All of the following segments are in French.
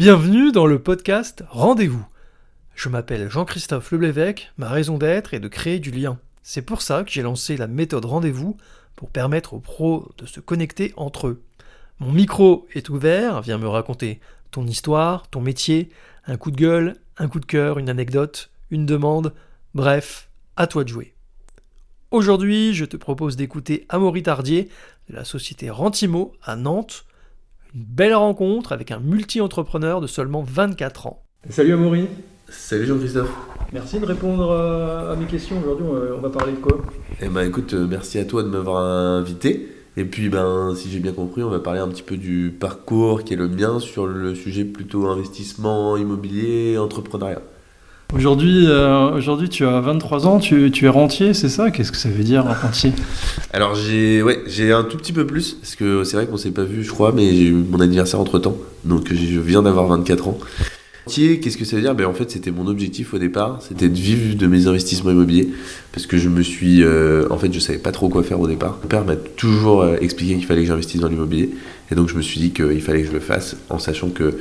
Bienvenue dans le podcast Rendez-vous. Je m'appelle Jean-Christophe Leblévesque, ma raison d'être est de créer du lien. C'est pour ça que j'ai lancé la méthode Rendez-vous pour permettre aux pros de se connecter entre eux. Mon micro est ouvert, viens me raconter ton histoire, ton métier, un coup de gueule, un coup de cœur, une anecdote, une demande, bref, à toi de jouer. Aujourd'hui, je te propose d'écouter Amaury Tardier de la société Rentimo à Nantes. Une belle rencontre avec un multi-entrepreneur de seulement 24 ans. Salut Amaury. Salut Jean-Christophe. Merci de répondre à mes questions. Aujourd'hui, on va parler de quoi ? Écoute, merci à toi de m'avoir invité. Et puis, si j'ai bien compris, on va parler un petit peu du parcours qui est le mien sur le sujet plutôt investissement, immobilier, entrepreneuriat. Aujourd'hui, tu as 23 ans, tu es rentier, c'est ça ? Qu'est-ce que ça veut dire, rentier ? Alors, j'ai un tout petit peu plus, parce que c'est vrai qu'on s'est pas vu, je crois, mais j'ai eu mon anniversaire entre-temps. Donc, je viens d'avoir 24 ans. Qu'est-ce que ça veut dire ? En fait, c'était mon objectif au départ, c'était de vivre de mes investissements immobiliers, parce que je me suis, je savais pas trop quoi faire au départ. Mon père m'a toujours expliqué qu'il fallait que j'investisse dans l'immobilier, et donc je me suis dit qu'il fallait que je le fasse, en sachant que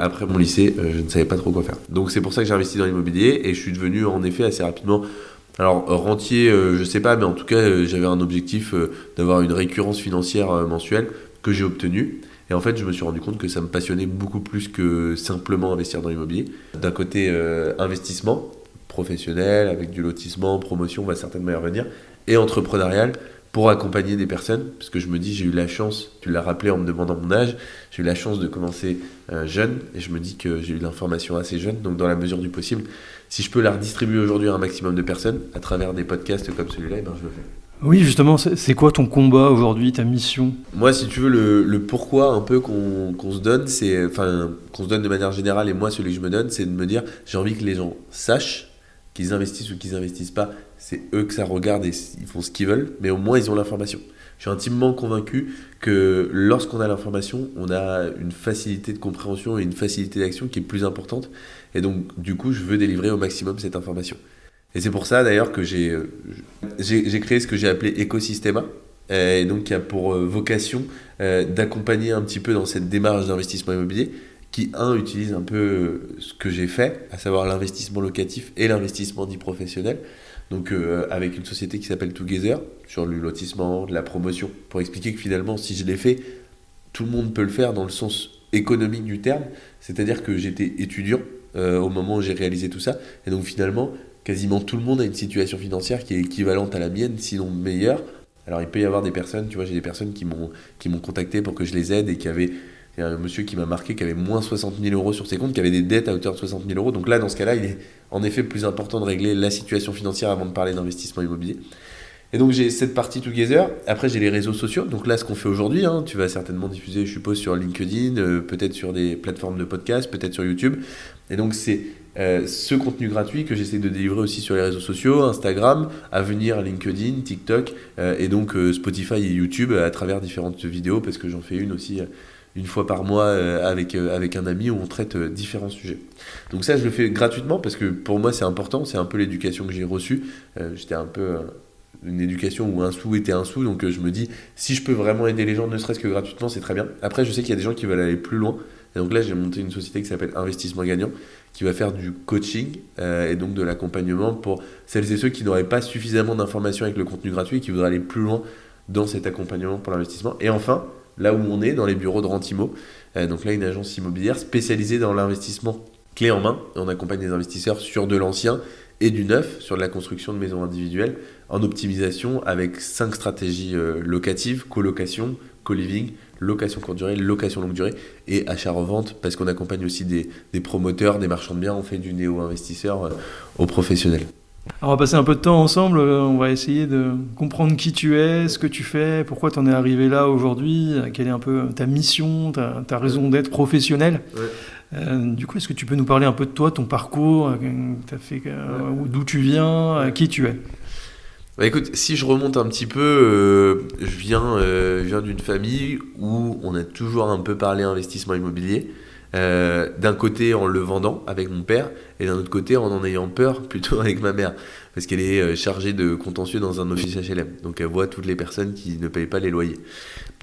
après mon lycée, je ne savais pas trop quoi faire. Donc c'est pour ça que j'ai investi dans l'immobilier, et je suis devenu en effet assez rapidement. Alors rentier, je sais pas, mais en tout cas, j'avais un objectif d'avoir une récurrence financière mensuelle que j'ai obtenue. Et en fait, je me suis rendu compte que ça me passionnait beaucoup plus que simplement investir dans l'immobilier. D'un côté, investissement professionnel, avec du lotissement, promotion, on va certainement y revenir, et entrepreneurial, pour accompagner des personnes, parce que je me dis, j'ai eu la chance, tu l'as rappelé en me demandant mon âge, j'ai eu la chance de commencer jeune, et je me dis que j'ai eu l'information assez jeune, donc dans la mesure du possible, si je peux la redistribuer aujourd'hui à un maximum de personnes, à travers des podcasts comme celui-là, je le fais. Oui, justement, c'est quoi ton combat aujourd'hui, ta mission ? Moi, si tu veux, le pourquoi un peu qu'on se donne, qu'on se donne de manière générale, et moi, celui que je me donne, c'est de me dire, j'ai envie que les gens sachent qu'ils investissent ou qu'ils investissent pas, c'est eux que ça regarde et ils font ce qu'ils veulent, mais au moins, ils ont l'information. Je suis intimement convaincu que lorsqu'on a l'information, on a une facilité de compréhension et une facilité d'action qui est plus importante. Et donc, du coup, je veux délivrer au maximum cette information. Et c'est pour ça d'ailleurs que j'ai créé ce que j'ai appelé Ecosystema, et donc qui a pour vocation d'accompagner un petit peu dans cette démarche d'investissement immobilier, qui utilise un peu ce que j'ai fait, à savoir l'investissement locatif et l'investissement dit professionnel, donc avec une société qui s'appelle Together, sur le lotissement, de la promotion, pour expliquer que finalement si je l'ai fait, tout le monde peut le faire dans le sens économique du terme, c'est-à-dire que j'étais étudiant au moment où j'ai réalisé tout ça, et donc finalement quasiment tout le monde a une situation financière qui est équivalente à la mienne, sinon meilleure. Alors il peut y avoir des personnes, tu vois, j'ai des personnes qui m'ont contacté pour que je les aide, et il y a un monsieur qui m'a marqué qui avait moins 60 000 euros sur ses comptes, qui avait des dettes à hauteur de 60 000 euros. Donc là, dans ce cas-là, il est en effet plus important de régler la situation financière avant de parler d'investissement immobilier. Et donc j'ai cette partie Together. Après, j'ai les réseaux sociaux. Donc là, ce qu'on fait aujourd'hui, tu vas certainement diffuser, je suppose, sur LinkedIn, peut-être sur des plateformes de podcast, peut-être sur YouTube. Et donc c'est ce contenu gratuit que j'essaie de délivrer aussi sur les réseaux sociaux, Instagram, à venir LinkedIn, TikTok, et donc Spotify et YouTube à travers différentes vidéos, parce que j'en fais une aussi une fois par mois avec un ami où on traite différents sujets. Donc ça, je le fais gratuitement parce que pour moi, c'est important, c'est un peu l'éducation que j'ai reçue. J'étais un peu une éducation où un sou était un sou, donc je me dis, si je peux vraiment aider les gens, ne serait-ce que gratuitement, c'est très bien. Après, je sais qu'il y a des gens qui veulent aller plus loin. Et donc là, j'ai monté une société qui s'appelle Investissement Gagnant, qui va faire du coaching et donc de l'accompagnement pour celles et ceux qui n'auraient pas suffisamment d'informations avec le contenu gratuit et qui voudraient aller plus loin dans cet accompagnement pour l'investissement. Et enfin, là où on est, dans les bureaux de Rentimo, donc là, une agence immobilière spécialisée dans l'investissement clé en main. On accompagne les investisseurs sur de l'ancien et du neuf, sur de la construction de maisons individuelles, en optimisation avec 5 stratégies locatives: colocation, co-living, location courte durée, location longue durée et achat-revente, parce qu'on accompagne aussi des promoteurs, des marchands de biens, on fait du néo-investisseur aux professionnels. Alors on va passer un peu de temps ensemble, on va essayer de comprendre qui tu es, ce que tu fais, pourquoi tu en es arrivé là aujourd'hui, quelle est un peu ta mission, ta raison d'être professionnelle. Ouais. Du coup, est-ce que tu peux nous parler un peu de toi, ton parcours, d'où tu viens, qui tu es ? Écoute, si je remonte un petit peu, je viens d'une famille où on a toujours un peu parlé investissement immobilier. D'un côté en le vendant avec mon père, et d'un autre côté en ayant peur plutôt avec ma mère, parce qu'elle est chargée de contentieux dans un office HLM, donc elle voit toutes les personnes qui ne payent pas les loyers.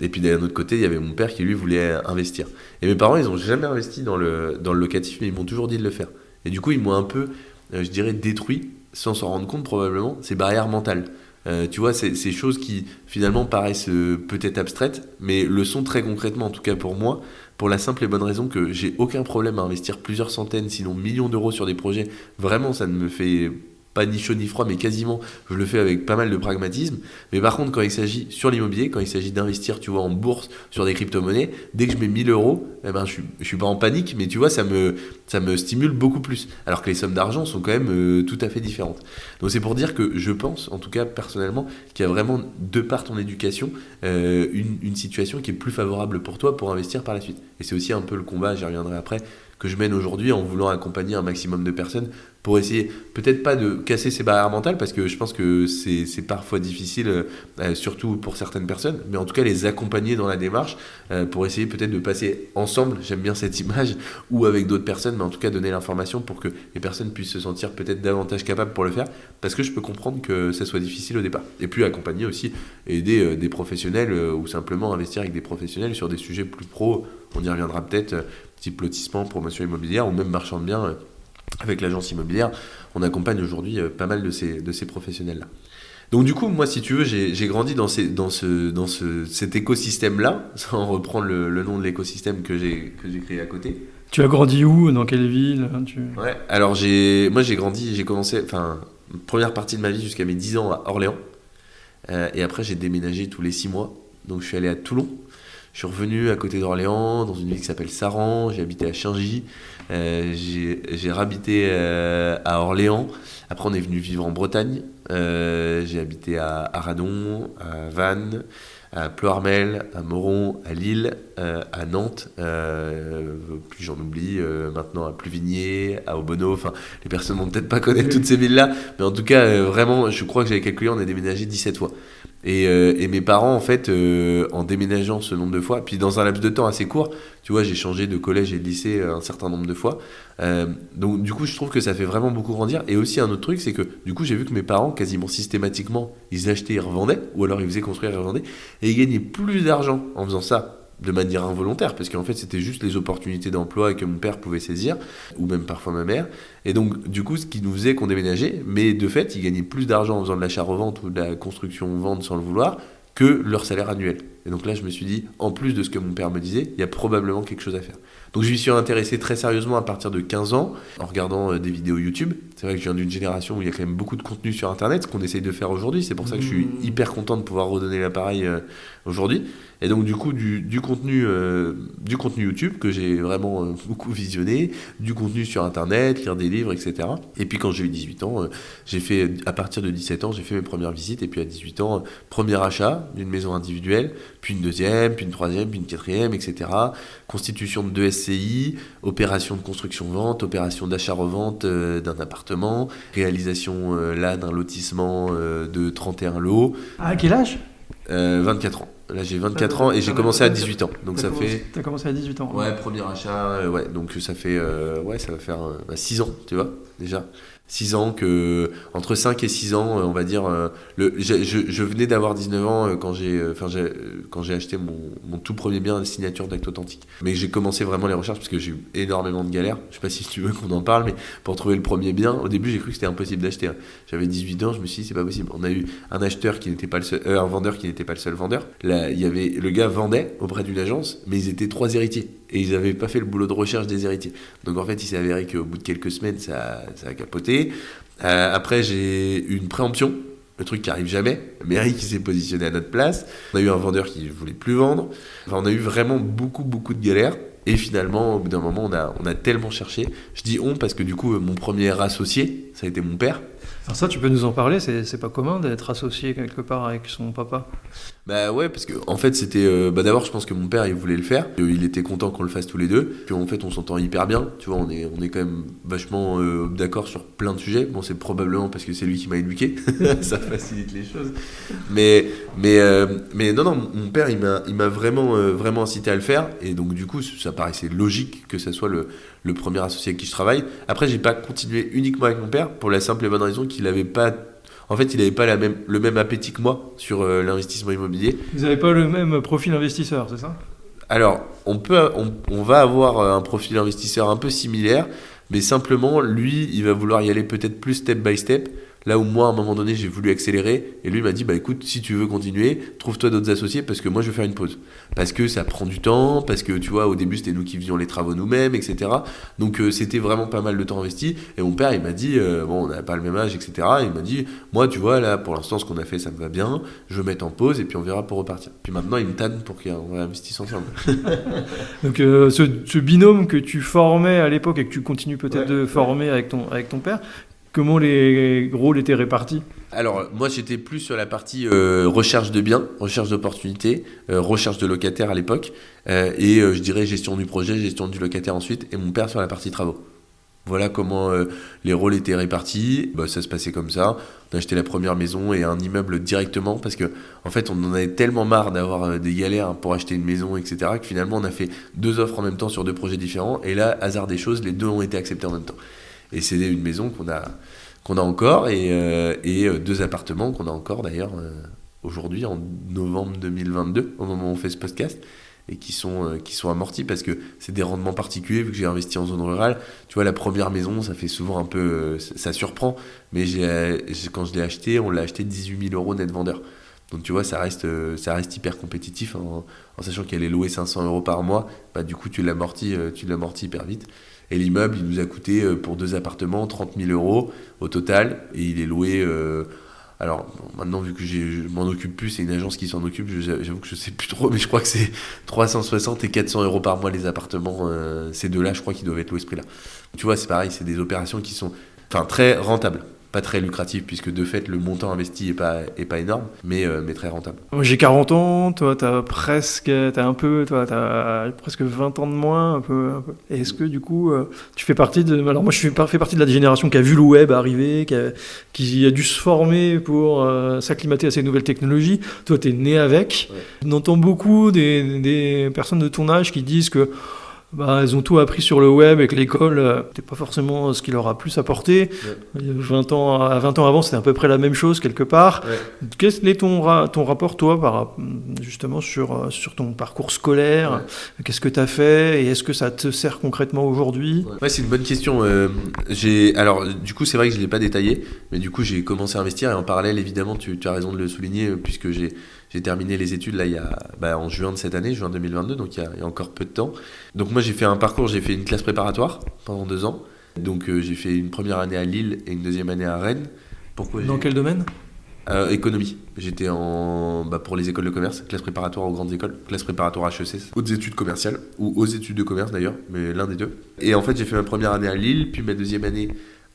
Et puis d'un autre côté, il y avait mon père qui lui voulait investir. Et mes parents, ils n'ont jamais investi dans le locatif, mais ils m'ont toujours dit de le faire. Et du coup, ils m'ont un peu, je dirais, détruit, sans s'en rendre compte probablement, ces barrières mentales. Tu vois, ces choses qui finalement paraissent peut-être abstraites, mais le sont très concrètement, en tout cas pour moi, pour la simple et bonne raison que j'ai aucun problème à investir plusieurs centaines, sinon millions d'euros sur des projets. Vraiment, ça ne me fait pas ni chaud ni froid, mais quasiment, je le fais avec pas mal de pragmatisme. Mais par contre, quand il s'agit sur l'immobilier, quand il s'agit d'investir, tu vois, en bourse, sur des crypto-monnaies, dès que je mets 1000 euros, eh ben, je suis pas en panique, mais tu vois, ça me stimule beaucoup plus. Alors que les sommes d'argent sont quand même tout à fait différentes. Donc c'est pour dire que je pense, en tout cas personnellement, qu'il y a vraiment, de par ton éducation, une situation qui est plus favorable pour toi pour investir par la suite. Et c'est aussi un peu le combat, j'y reviendrai après, que je mène aujourd'hui en voulant accompagner un maximum de personnes pour essayer, peut-être pas de casser ces barrières mentales, parce que je pense que c'est parfois difficile, surtout pour certaines personnes, mais en tout cas les accompagner dans la démarche pour essayer peut-être de passer ensemble, j'aime bien cette image, ou avec d'autres personnes, mais en tout cas donner l'information pour que les personnes puissent se sentir peut-être davantage capables pour le faire, parce que je peux comprendre que ça soit difficile au départ. Et puis accompagner aussi, aider des professionnels ou simplement investir avec des professionnels sur des sujets plus pro, on y reviendra peut-être, type lotissement, promotion immobilière ou même marchand de biens avec l'agence immobilière. On accompagne aujourd'hui pas mal de ces professionnels-là. Donc du coup, moi, si tu veux, j'ai grandi dans cet écosystème-là, sans reprendre le nom de l'écosystème que j'ai créé à côté. Tu as grandi où? Dans quelle ville? Ouais, alors j'ai grandi, j'ai commencé, enfin, première partie de ma vie jusqu'à mes 10 ans à Orléans. Et après, j'ai déménagé tous les 6 mois. Donc je suis allé à Toulon. Je suis revenu à côté d'Orléans, dans une ville qui s'appelle Saran. J'ai habité à Chaingy. J'ai rabité à Orléans. Après, on est venu vivre en Bretagne. J'ai habité à Radon, à Vannes, à Ploërmel, à Moron, à Lille, à Nantes. Puis j'en oublie maintenant, à Pluvigné, à Obono. Enfin, les personnes vont peut-être pas connaître toutes ces villes-là. Mais en tout cas, vraiment, je crois que j'avais calculé, on a déménagé 17 fois. Et mes parents, en fait, en déménageant ce nombre de fois, puis dans un laps de temps assez court, tu vois, j'ai changé de collège et de lycée un certain nombre de fois. Donc, du coup, je trouve que ça fait vraiment beaucoup grandir. Et aussi, un autre truc, c'est que, du coup, j'ai vu que mes parents, quasiment systématiquement, ils achetaient et revendaient, ou alors ils faisaient construire et revendaient, et ils gagnaient plus d'argent en faisant ça, de manière involontaire, parce qu'en fait, c'était juste les opportunités d'emploi que mon père pouvait saisir, ou même parfois ma mère. Et donc, du coup, ce qui nous faisait qu'on déménageait, mais de fait, ils gagnaient plus d'argent en faisant de l'achat-revente ou de la construction-vente sans le vouloir, que leur salaire annuel. Et donc là, je me suis dit, en plus de ce que mon père me disait, il y a probablement quelque chose à faire. Donc je m'y suis intéressé très sérieusement à partir de 15 ans, en regardant des vidéos YouTube. C'est vrai que je viens d'une génération où il y a quand même beaucoup de contenu sur Internet, ce qu'on essaye de faire aujourd'hui. C'est pour ça que je suis hyper content de pouvoir redonner l'appareil aujourd'hui. Et donc du coup, du contenu YouTube que j'ai vraiment beaucoup visionné, du contenu sur Internet, lire des livres, etc. Et puis quand j'ai eu 18 ans, j'ai fait, à partir de 17 ans, j'ai fait mes premières visites. Et puis à 18 ans, premier achat d'une maison individuelle, puis une deuxième, puis une troisième, puis une quatrième, etc. Constitution de 2 SCI, opération de construction-vente, opération d'achat-revente d'un appartement, réalisation là d'un lotissement de 31 lots. À quel âge? 24 ans. Là, j'ai 24 ans et j'ai commencé à 18 ans. Donc ça fait... T'as commencé à 18 ans. Ouais, premier achat, ouais. Donc ça fait... ouais, ça va faire 6 ans, tu vois, déjà. 6 ans que... Entre 5 et 6 ans, on va dire... je venais d'avoir 19 ans quand j'ai acheté mon tout premier bien de signature d'acte authentique. Mais j'ai commencé vraiment les recherches parce que j'ai eu énormément de galères. Je sais pas si tu veux qu'on en parle, mais pour trouver le premier bien, au début, j'ai cru que c'était impossible d'acheter. J'avais 18 ans, je me suis dit, c'est pas possible. On a eu un acheteur qui n'était pas le seul... un vendeur qui n'était pas le seul vendeur. Là, il y avait... Le gars vendait auprès d'une agence, mais ils étaient 3 héritiers. Et ils n'avaient pas fait le boulot de recherche des héritiers. Donc en fait, il s'est avéré qu'au bout de quelques semaines, ça a capoté. Après, j'ai eu une préemption, le truc qui arrive jamais. Mairie qui s'est positionnée à notre place. On a eu un vendeur qui ne voulait plus vendre. Enfin, on a eu vraiment beaucoup de galères. Et finalement, au bout d'un moment, on a tellement cherché. Je dis on parce que du coup, mon premier associé, ça a été mon père. Alors ça, tu peux nous en parler, c'est pas commun d'être associé quelque part avec son papa? Bah ouais, parce que en fait c'était d'abord je pense que mon père il voulait le faire, il était content qu'on le fasse tous les deux, puis en fait on s'entend hyper bien, tu vois, on est quand même vachement d'accord sur plein de sujets. Bon, c'est probablement parce que c'est lui qui m'a éduqué, ça facilite les choses. Mais non, mon père il m'a vraiment incité à le faire, et donc du coup ça paraissait logique que ça soit le premier associé avec qui je travaille. Après, j'ai pas continué uniquement avec mon père pour la simple et bonne raison qu'il avait pas... En fait, il n'avait pas le même appétit que moi sur l'investissement immobilier. Vous n'avez pas le même profil investisseur, c'est ça? Alors, on va avoir un profil investisseur un peu similaire, mais simplement, lui, il va vouloir y aller peut-être plus step by step. Là où moi, à un moment donné, j'ai voulu accélérer, et lui m'a dit, bah écoute, si tu veux continuer, trouve-toi d'autres associés, parce que moi, je vais faire une pause. Parce que ça prend du temps, parce que tu vois, au début, c'était nous qui faisions les travaux nous-mêmes, etc. Donc, c'était vraiment pas mal de temps investi. Et mon père, il m'a dit, bon, on n'a pas le même âge, etc. Il m'a dit, moi, tu vois, là, pour l'instant, ce qu'on a fait, ça me va bien, je vais mettre en pause, et puis on verra pour repartir. Puis maintenant, il me tanne pour qu'on investisse ensemble. Donc ce binôme que tu formais à l'époque et que tu continues peut-être de former avec ton père, comment les rôles étaient répartis? Alors, moi, j'étais plus sur la partie recherche de biens, recherche d'opportunités, recherche de locataires à l'époque, et je dirais gestion du projet, gestion du locataire ensuite, et mon père sur la partie travaux. Voilà comment les rôles étaient répartis. Bah, ça se passait comme ça. On a acheté la première maison et un immeuble directement parce que, en fait, on en avait tellement marre d'avoir des galères pour acheter une maison, etc., que finalement, on a fait 2 offres en même temps sur 2 projets différents. Et là, hasard des choses, les 2 ont été acceptés en même temps. Et c'est une maison qu'on a encore et 2 appartements qu'on a encore d'ailleurs aujourd'hui en novembre 2022 au moment où on fait ce podcast et qui sont amortis parce que c'est des rendements particuliers vu que j'ai investi en zone rurale. Tu vois, la première maison, ça fait souvent un peu ça surprend, mais quand je l'ai acheté, on l'a acheté 18 000 € net vendeur. Donc tu vois, ça reste hyper compétitif en sachant qu'elle est louée 500 € par mois. Bah, du coup, tu l'amortis hyper vite. Et l'immeuble, il nous a coûté pour 2 appartements 30 000 € au total. Et il est loué. Alors maintenant, vu que je m'en occupe plus, c'est une agence qui s'en occupe. J'avoue que je sais plus trop, mais je crois que c'est 360 et 400 € par mois les appartements. Ces deux-là, je crois qu'ils doivent être loués ce prix-là. Tu vois, c'est pareil, c'est des opérations qui sont très rentables. Pas très lucratif puisque de fait le montant investi est pas énorme mais très rentable. Moi j'ai 40 ans, toi t'as presque 20 ans de moins un peu. Et est-ce que du coup tu fais partie de... Alors moi je fais partie de la génération qui a vu le web arriver, qui a dû se former pour s'acclimater à ces nouvelles technologies. Toi t'es né avec. Ouais. On entend beaucoup des personnes de ton âge qui disent que elles ont tout appris sur le web et que l'école, c'était pas forcément ce qui leur a plus apporté. Ouais. 20 ans avant, c'était à peu près la même chose quelque part. Ouais. Quel est ton rapport, toi, justement sur ton parcours scolaire? Ouais. Qu'est-ce que tu as fait et est-ce que ça te sert concrètement aujourd'hui? Ouais, c'est une bonne question. Alors, du coup, c'est vrai que je ne l'ai pas détaillé, mais du coup, j'ai commencé à investir et en parallèle, évidemment, tu as raison de le souligner, puisque j'ai terminé les études là, en juin de cette année, juin 2022, donc il y a encore peu de temps. Donc moi j'ai fait un parcours, j'ai fait une classe préparatoire pendant 2 ans. Donc j'ai fait une première année à Lille et une deuxième année à Rennes. Pourquoi Dans quel domaine? Économie. J'étais pour les écoles de commerce, classe préparatoire aux grandes écoles, classe préparatoire HEC, hautes études commerciales, ou aux études de commerce d'ailleurs, mais l'un des deux. Et en fait j'ai fait ma première année à Lille, puis ma deuxième année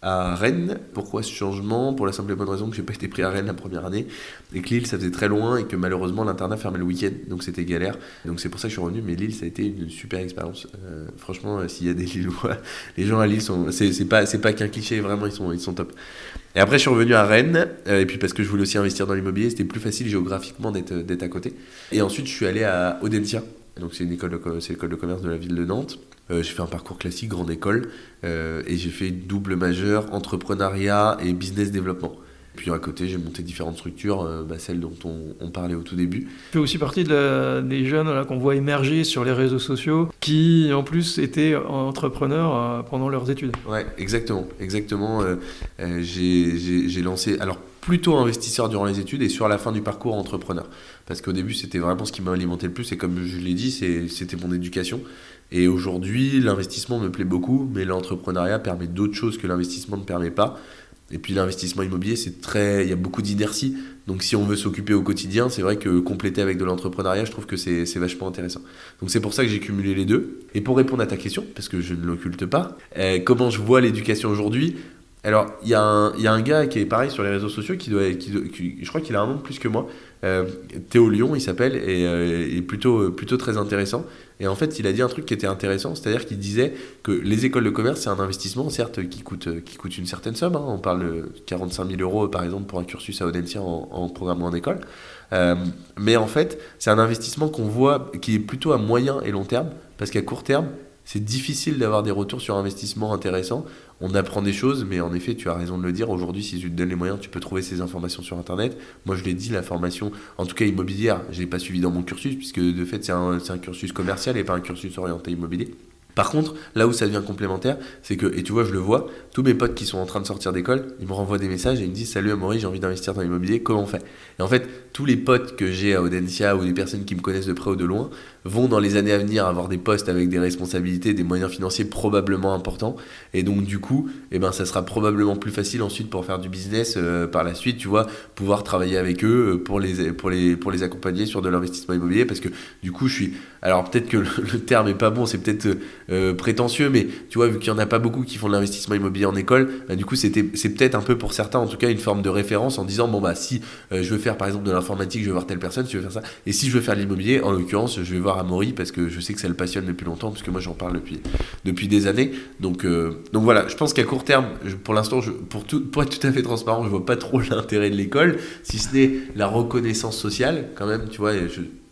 à Rennes. Pourquoi ce changement? Pour la simple et bonne raison que j'ai pas été pris à Rennes la première année et que Lille ça faisait très loin et que malheureusement l'internat fermait le week-end, donc c'était galère. Donc c'est pour ça que je suis revenu, mais Lille ça a été une super expérience. Franchement, s'il y a des Lillois, les gens à Lille c'est pas qu'un cliché, vraiment ils sont top. Et après je suis revenu à Rennes et puis parce que je voulais aussi investir dans l'immobilier, c'était plus facile géographiquement d'être à côté. Et ensuite je suis allé à Audencia. Donc c'est l'école de commerce de la ville de Nantes. J'ai fait un parcours classique, grande école, et j'ai fait double majeur, entrepreneuriat et business développement. Puis à côté, j'ai monté différentes structures, celles dont on parlait au tout début. Tu fais aussi partie des jeunes là, qu'on voit émerger sur les réseaux sociaux, qui en plus étaient entrepreneurs pendant leurs études. Ouais, exactement. J'ai lancé... Alors, plutôt investisseur durant les études et sur la fin du parcours entrepreneur. Parce qu'au début, c'était vraiment ce qui m'a alimenté le plus. Et comme je l'ai dit, c'était mon éducation. Et aujourd'hui, l'investissement me plaît beaucoup, mais l'entrepreneuriat permet d'autres choses que l'investissement ne permet pas. Et puis l'investissement immobilier, il y a beaucoup d'inertie. Donc si on veut s'occuper au quotidien, c'est vrai que compléter avec de l'entrepreneuriat, je trouve que c'est vachement intéressant. Donc c'est pour ça que j'ai cumulé les deux. Et pour répondre à ta question, parce que je ne l'occulte pas, comment je vois l'éducation aujourd'hui? Alors, il y a un gars qui est pareil sur les réseaux sociaux, qui je crois qu'il a un nom de plus que moi, Théo Lyon, il s'appelle, et il est plutôt très intéressant. Et en fait, il a dit un truc qui était intéressant, c'est-à-dire qu'il disait que les écoles de commerce, c'est un investissement, certes, qui coûte une certaine somme. On parle de 45 000 € par exemple pour un cursus à Audencia en programme ou en école. Mais en fait, c'est un investissement qu'on voit qui est plutôt à moyen et long terme, parce qu'à court terme, c'est difficile d'avoir des retours sur investissement intéressants. On apprend des choses, mais en effet, tu as raison de le dire. Aujourd'hui, si tu te donnes les moyens, tu peux trouver ces informations sur Internet. Moi, je l'ai dit, la formation, en tout cas immobilière, je ne l'ai pas suivie dans mon cursus, puisque de fait, c'est un cursus commercial et pas un cursus orienté immobilier. Par contre, là où ça devient complémentaire, c'est que, et tu vois, je le vois, tous mes potes qui sont en train de sortir d'école, ils me renvoient des messages et ils me disent « Salut Amaury, j'ai envie d'investir dans l'immobilier, comment on fait ?» Et en fait, tous les potes que j'ai à Audencia ou des personnes qui me connaissent de près ou de loin vont dans les années à venir avoir des postes avec des responsabilités, des moyens financiers probablement importants. Et donc du coup, ça sera probablement plus facile ensuite pour faire du business par la suite, tu vois, pouvoir travailler avec eux pour les accompagner sur de l'investissement immobilier. Parce que du coup, alors peut-être que le terme est pas bon, c'est peut-être prétentieux, mais tu vois, vu qu'il y en a pas beaucoup qui font de l'investissement immobilier en école, du coup c'est peut-être un peu pour certains en tout cas une forme de référence en disant si je veux faire par exemple de l'informatique, je vais voir telle personne, si je veux faire ça, et si je veux faire de l'immobilier, en l'occurrence je vais voir Amaury parce que je sais que ça le passionne depuis longtemps, parce que moi j'en parle depuis des années, donc voilà, je pense qu'à court terme, pour l'instant, pour être tout à fait transparent, je vois pas trop l'intérêt de l'école, si ce n'est la reconnaissance sociale quand même, tu vois,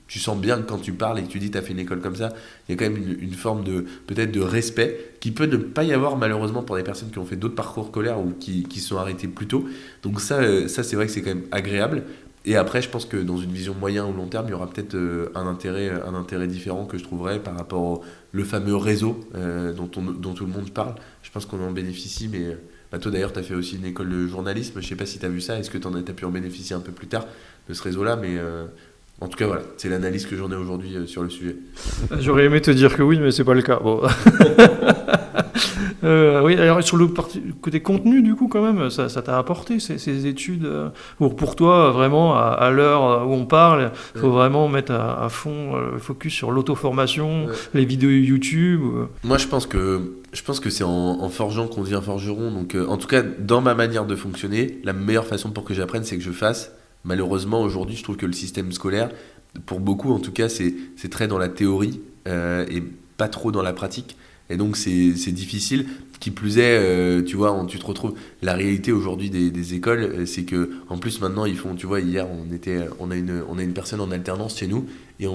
tu sens bien que quand tu parles et que tu dis t'as fait une école comme ça, il y a quand même une forme peut-être de respect qui peut ne pas y avoir malheureusement pour des personnes qui ont fait d'autres parcours scolaires ou qui se sont arrêtées plus tôt. Donc ça c'est vrai que c'est quand même agréable. Et après, je pense que dans une vision moyen ou long terme, il y aura peut-être un intérêt différent que je trouverais par rapport le fameux réseau dont tout le monde parle. Je pense qu'on en bénéficie, mais toi d'ailleurs, tu as fait aussi une école de journalisme. Je ne sais pas si tu as vu ça. Est-ce que tu as pu en bénéficier un peu plus tard de ce réseau-là, mais en tout cas, voilà, c'est l'analyse que j'en ai aujourd'hui sur le sujet. J'aurais aimé te dire que oui, mais c'est pas le cas. Bon. Oui, alors sur le côté contenu, du coup, quand même, ça t'a apporté ces études pour toi, vraiment, à l'heure où on parle, il faut vraiment mettre à fond le focus sur l'auto-formation, les vidéos YouTube. Moi, je pense que c'est en forgeant qu'on devient forgeron. Donc, en tout cas, dans ma manière de fonctionner, la meilleure façon pour que j'apprenne, c'est que je fasse. Malheureusement, aujourd'hui, je trouve que le système scolaire, pour beaucoup en tout cas, c'est très dans la théorie et pas trop dans la pratique. Et donc, c'est difficile. Qui plus est, tu vois, tu te retrouves... La réalité aujourd'hui des écoles, c'est que en plus, maintenant, ils font... Tu vois, hier, on a une personne en alternance chez nous et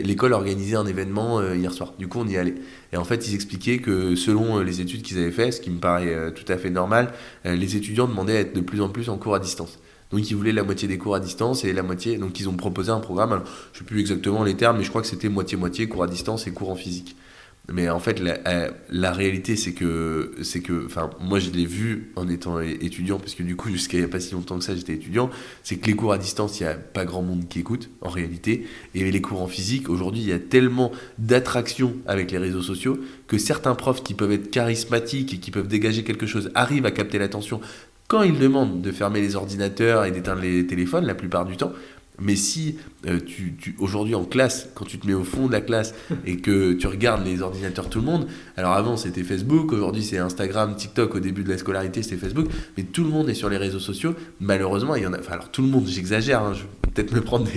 l'école organisait un événement hier soir. Du coup, on y allait. Et en fait, ils expliquaient que selon les études qu'ils avaient faites, ce qui me paraît tout à fait normal, les étudiants demandaient à être de plus en plus en cours à distance. Donc ils voulaient la moitié des cours à distance et la moitié... Donc ils ont proposé un programme, alors, je ne sais plus exactement les termes, mais je crois que c'était moitié-moitié, cours à distance et cours en physique. Mais en fait, la réalité, c'est que moi je l'ai vu en étant étudiant, parce que du coup, jusqu'à il n'y a pas si longtemps que ça, j'étais étudiant, c'est que les cours à distance, il n'y a pas grand monde qui écoute, en réalité. Et les cours en physique, aujourd'hui, il y a tellement d'attractions avec les réseaux sociaux que certains profs qui peuvent être charismatiques et qui peuvent dégager quelque chose arrivent à capter l'attention quand ils demandent de fermer les ordinateurs et d'éteindre les téléphones la plupart du temps. Mais si aujourd'hui en classe, quand tu te mets au fond de la classe et que tu regardes les ordinateurs tout le monde, alors avant c'était Facebook, aujourd'hui c'est Instagram, TikTok, au début de la scolarité c'était Facebook, mais tout le monde est sur les réseaux sociaux, malheureusement il y en a, alors tout le monde, j'exagère, je vais peut-être me prendre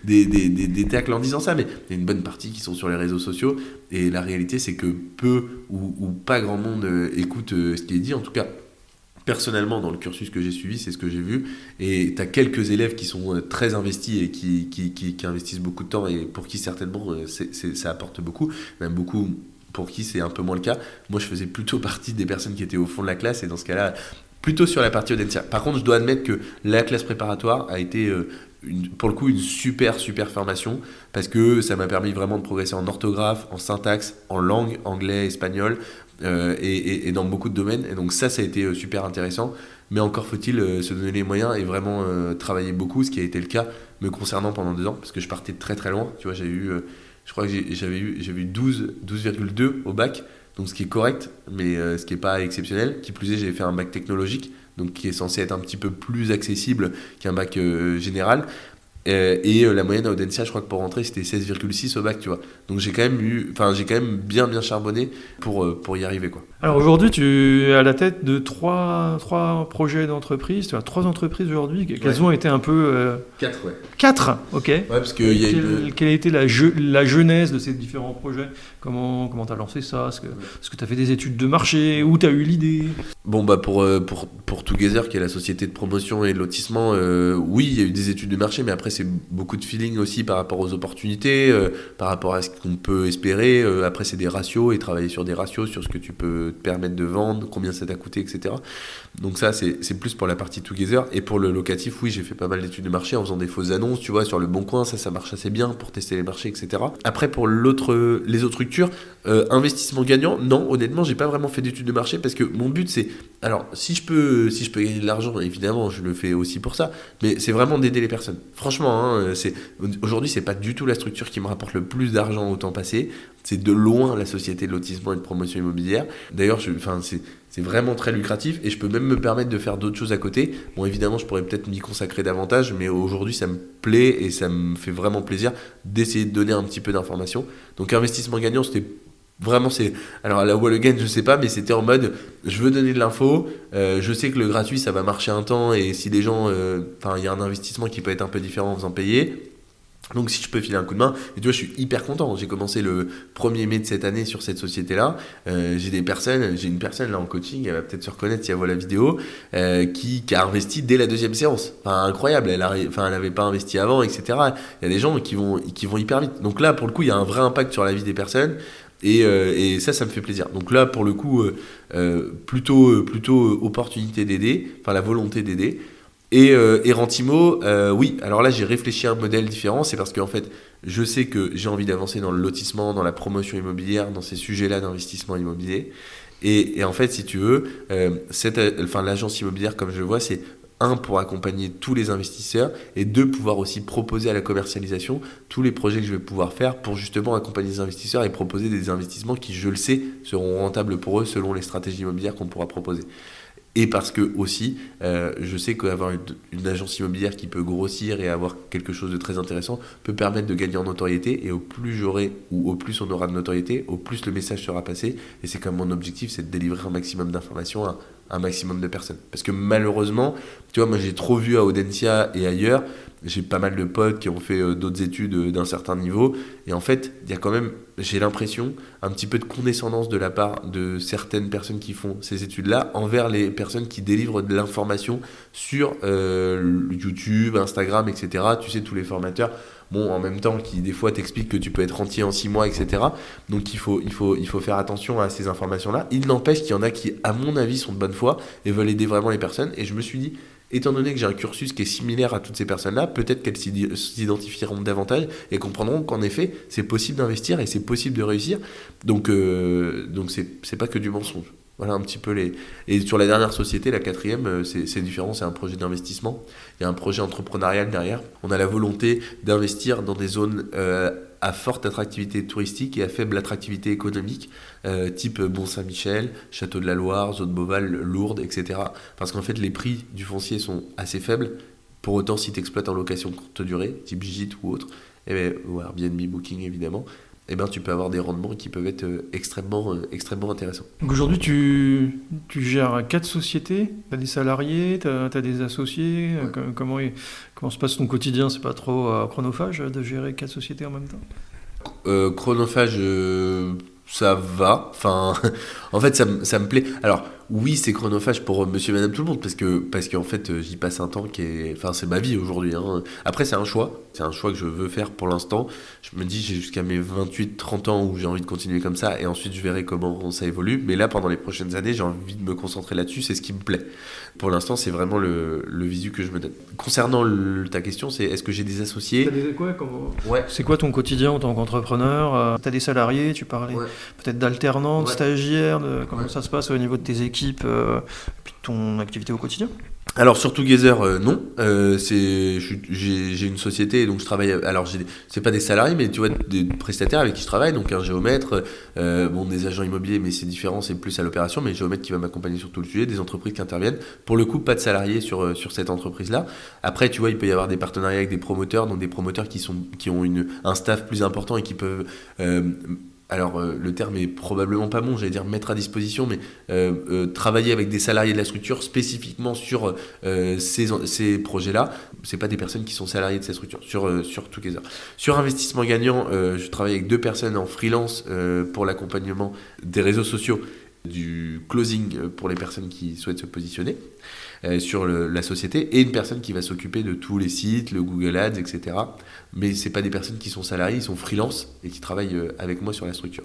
des tacles en disant ça, mais il y a une bonne partie qui sont sur les réseaux sociaux, et la réalité c'est que peu ou pas grand monde écoute ce qui est dit, en tout cas. Personnellement, dans le cursus que j'ai suivi, c'est ce que j'ai vu. Et tu as quelques élèves qui sont très investis et qui investissent beaucoup de temps et pour qui certainement ça apporte beaucoup. Même beaucoup pour qui c'est un peu moins le cas. Moi, je faisais plutôt partie des personnes qui étaient au fond de la classe et dans ce cas-là, plutôt sur la partie Audencia. Par contre, je dois admettre que la classe préparatoire a été... pour le coup une super formation parce que ça m'a permis vraiment de progresser en orthographe, en syntaxe, en langue, anglais, espagnol et dans beaucoup de domaines, et donc ça a été super intéressant, mais encore faut-il se donner les moyens et vraiment travailler beaucoup, ce qui a été le cas me concernant pendant 2 ans, parce que je partais de très très loin, tu vois, je crois que j'avais eu 12,2 au bac, donc ce qui est correct, mais ce qui n'est pas exceptionnel. Qui plus est, j'ai fait un bac technologique, donc qui est censé être un petit peu plus accessible qu'un bac général. Et la moyenne à Audencia, je crois que pour rentrer, c'était 16,6 au bac, tu vois. Donc j'ai quand même bien charbonné pour y arriver, quoi. Alors aujourd'hui, tu es à la tête de 3 projets d'entreprise. Tu as 3 entreprises aujourd'hui. Quelles ont été un peu... 4, ouais. 4, ok. Ouais, parce que quelle a été la genèse de ces différents projets? Comment tu as lancé ça? Est-ce que tu as fait des études de marché? Où tu as eu l'idée? Bon, pour Together, qui est la société de promotion et de lotissement, oui, il y a eu des études de marché, mais après c'est beaucoup de feeling aussi par rapport aux opportunités, par rapport à ce qu'on peut espérer. Après, c'est des ratios et travailler sur des ratios, sur ce que tu peux te permettre de vendre, combien ça t'a coûté, etc. Donc ça, c'est plus pour la partie together. Et pour le locatif, oui, j'ai fait pas mal d'études de marché en faisant des fausses annonces, tu vois, sur le Bon Coin, ça marche assez bien pour tester les marchés, etc. Après, pour les autres structures, investissement gagnant, non, honnêtement, j'ai pas vraiment fait d'études de marché parce que mon but, c'est... Alors, si je peux gagner de l'argent, évidemment, je le fais aussi pour ça, mais c'est vraiment d'aider les personnes. Franchement, aujourd'hui, c'est pas du tout la structure qui me rapporte le plus d'argent au temps passé. C'est de loin la société de lotissement et de promotion immobilière. D'ailleurs, c'est vraiment très lucratif et je peux même me permettre de faire d'autres choses à côté. Bon, évidemment, je pourrais peut-être m'y consacrer davantage, mais aujourd'hui, ça me plaît et ça me fait vraiment plaisir d'essayer de donner un petit peu d'informations. Donc, investissement gagnant, c'était vraiment, alors à la Wall Again, je sais pas, mais c'était en mode, je veux donner de l'info, je sais que le gratuit, ça va marcher un temps, et si les gens, il y a un investissement qui peut être un peu différent en faisant payer. Donc si je peux filer un coup de main, et tu vois, je suis hyper content. J'ai commencé le 1er mai de cette année sur cette société-là. J'ai une personne là en coaching, elle va peut-être se reconnaître si elle voit la vidéo, qui a investi dès la 2e séance. Enfin, incroyable, elle avait pas investi avant, etc. Il y a des gens qui vont hyper vite. Donc là, pour le coup, il y a un vrai impact sur la vie des personnes. Et ça me fait plaisir. Donc là, pour le coup, plutôt opportunité d'aider, enfin la volonté d'aider. Et Rentimo, oui, alors là j'ai réfléchi à un modèle différent, c'est parce qu'en fait je sais que j'ai envie d'avancer dans le lotissement, dans la promotion immobilière, dans ces sujets-là d'investissement immobilier. Et en fait, si tu veux, l'agence immobilière, comme je le vois, c'est pour accompagner tous les investisseurs, et pouvoir aussi proposer à la commercialisation tous les projets que je vais pouvoir faire pour justement accompagner les investisseurs et proposer des investissements qui, je le sais, seront rentables pour eux selon les stratégies immobilières qu'on pourra proposer. Et parce que aussi, je sais qu'avoir une agence immobilière qui peut grossir et avoir quelque chose de très intéressant peut permettre de gagner en notoriété. Et au plus au plus on aura de notoriété, au plus le message sera passé. Et c'est comme mon objectif, c'est de délivrer un maximum d'informations à un maximum de personnes. Parce que malheureusement, tu vois, moi j'ai trop vu à Audencia et ailleurs, j'ai pas mal de potes qui ont fait d'autres études d'un certain niveau. Et en fait, il y a quand même, j'ai l'impression, un petit peu de condescendance de la part de certaines personnes qui font ces études-là envers les personnes qui délivrent de l'information sur YouTube, Instagram, etc. Tu sais, tous les formateurs, bon, en même temps, qui des fois t'expliquent que tu peux être rentier en 6 mois, etc. Donc il faut faire attention à ces informations-là. Il n'empêche qu'il y en a qui, à mon avis, sont de bonne foi et veulent aider vraiment les personnes. Et je me suis dit, étant donné que j'ai un cursus qui est similaire à toutes ces personnes-là, peut-être qu'elles s'identifieront davantage et comprendront qu'en effet, c'est possible d'investir et c'est possible de réussir. Donc c'est pas que du mensonge. Voilà un petit peu les... Et sur la dernière société, la 4e, c'est différent, c'est un projet d'investissement. Il y a un projet entrepreneurial derrière. On a la volonté d'investir dans des zones à forte attractivité touristique et à faible attractivité économique, type Mont-Saint-Michel, Château de la Loire, Zone Beauval, Lourdes, etc. Parce qu'en fait, les prix du foncier sont assez faibles. Pour autant, si tu exploites en location courte durée, type Gîte ou autre, ou Airbnb, Booking évidemment, tu peux avoir des rendements qui peuvent être extrêmement intéressants. Donc aujourd'hui, tu gères 4 sociétés, tu as des salariés, tu as des associés. Ouais. Comment se passe ton quotidien? C'est pas trop chronophage de gérer 4 sociétés en même temps? Chronophage, ça va. Enfin, en fait, ça me plaît. Alors, oui, c'est chronophage pour monsieur et madame tout le monde, parce qu'en fait, j'y passe un temps qui est... Enfin, c'est ma vie aujourd'hui. Hein. Après, c'est un choix. C'est un choix que je veux faire pour l'instant. Je me dis, j'ai jusqu'à mes 28-30 ans où j'ai envie de continuer comme ça, et ensuite, je verrai comment ça évolue. Mais là, pendant les prochaines années, j'ai envie de me concentrer là-dessus. C'est ce qui me plaît. Pour l'instant, c'est vraiment le visu que je me donne. Concernant ta question, c'est est-ce que j'ai des associés? Ouais. C'est quoi ton quotidien en tant qu'entrepreneur? Tu as des salariés, tu parlais peut-être d'alternants, de stagiaires, comment ça se passe au niveau de tes équipes, puis de ton activité au quotidien? Alors sur Together, non. J'ai une société, donc je travaille. Alors c'est pas des salariés, mais tu vois, des prestataires avec qui je travaille, donc un géomètre, des agents immobiliers, mais c'est différent, c'est plus à l'opération, mais géomètre qui va m'accompagner sur tout le sujet, des entreprises qui interviennent. Pour le coup, pas de salariés sur cette entreprise-là. Après, tu vois, il peut y avoir des partenariats avec des promoteurs, donc des promoteurs qui ont un staff plus important et qui peuvent alors le terme est probablement pas bon, j'allais dire mettre à disposition, mais travailler avec des salariés de la structure spécifiquement sur ces projets-là. C'est pas des personnes qui sont salariées de cette structure, sur Together. Sur investissement gagnant, je travaille avec 2 personnes en freelance pour l'accompagnement des réseaux sociaux du closing pour les personnes qui souhaitent se positionner sur la société, et une personne qui va s'occuper de tous les sites, le Google Ads, etc. Mais c'est pas des personnes qui sont salariées, ils sont freelance et qui travaillent avec moi sur la structure.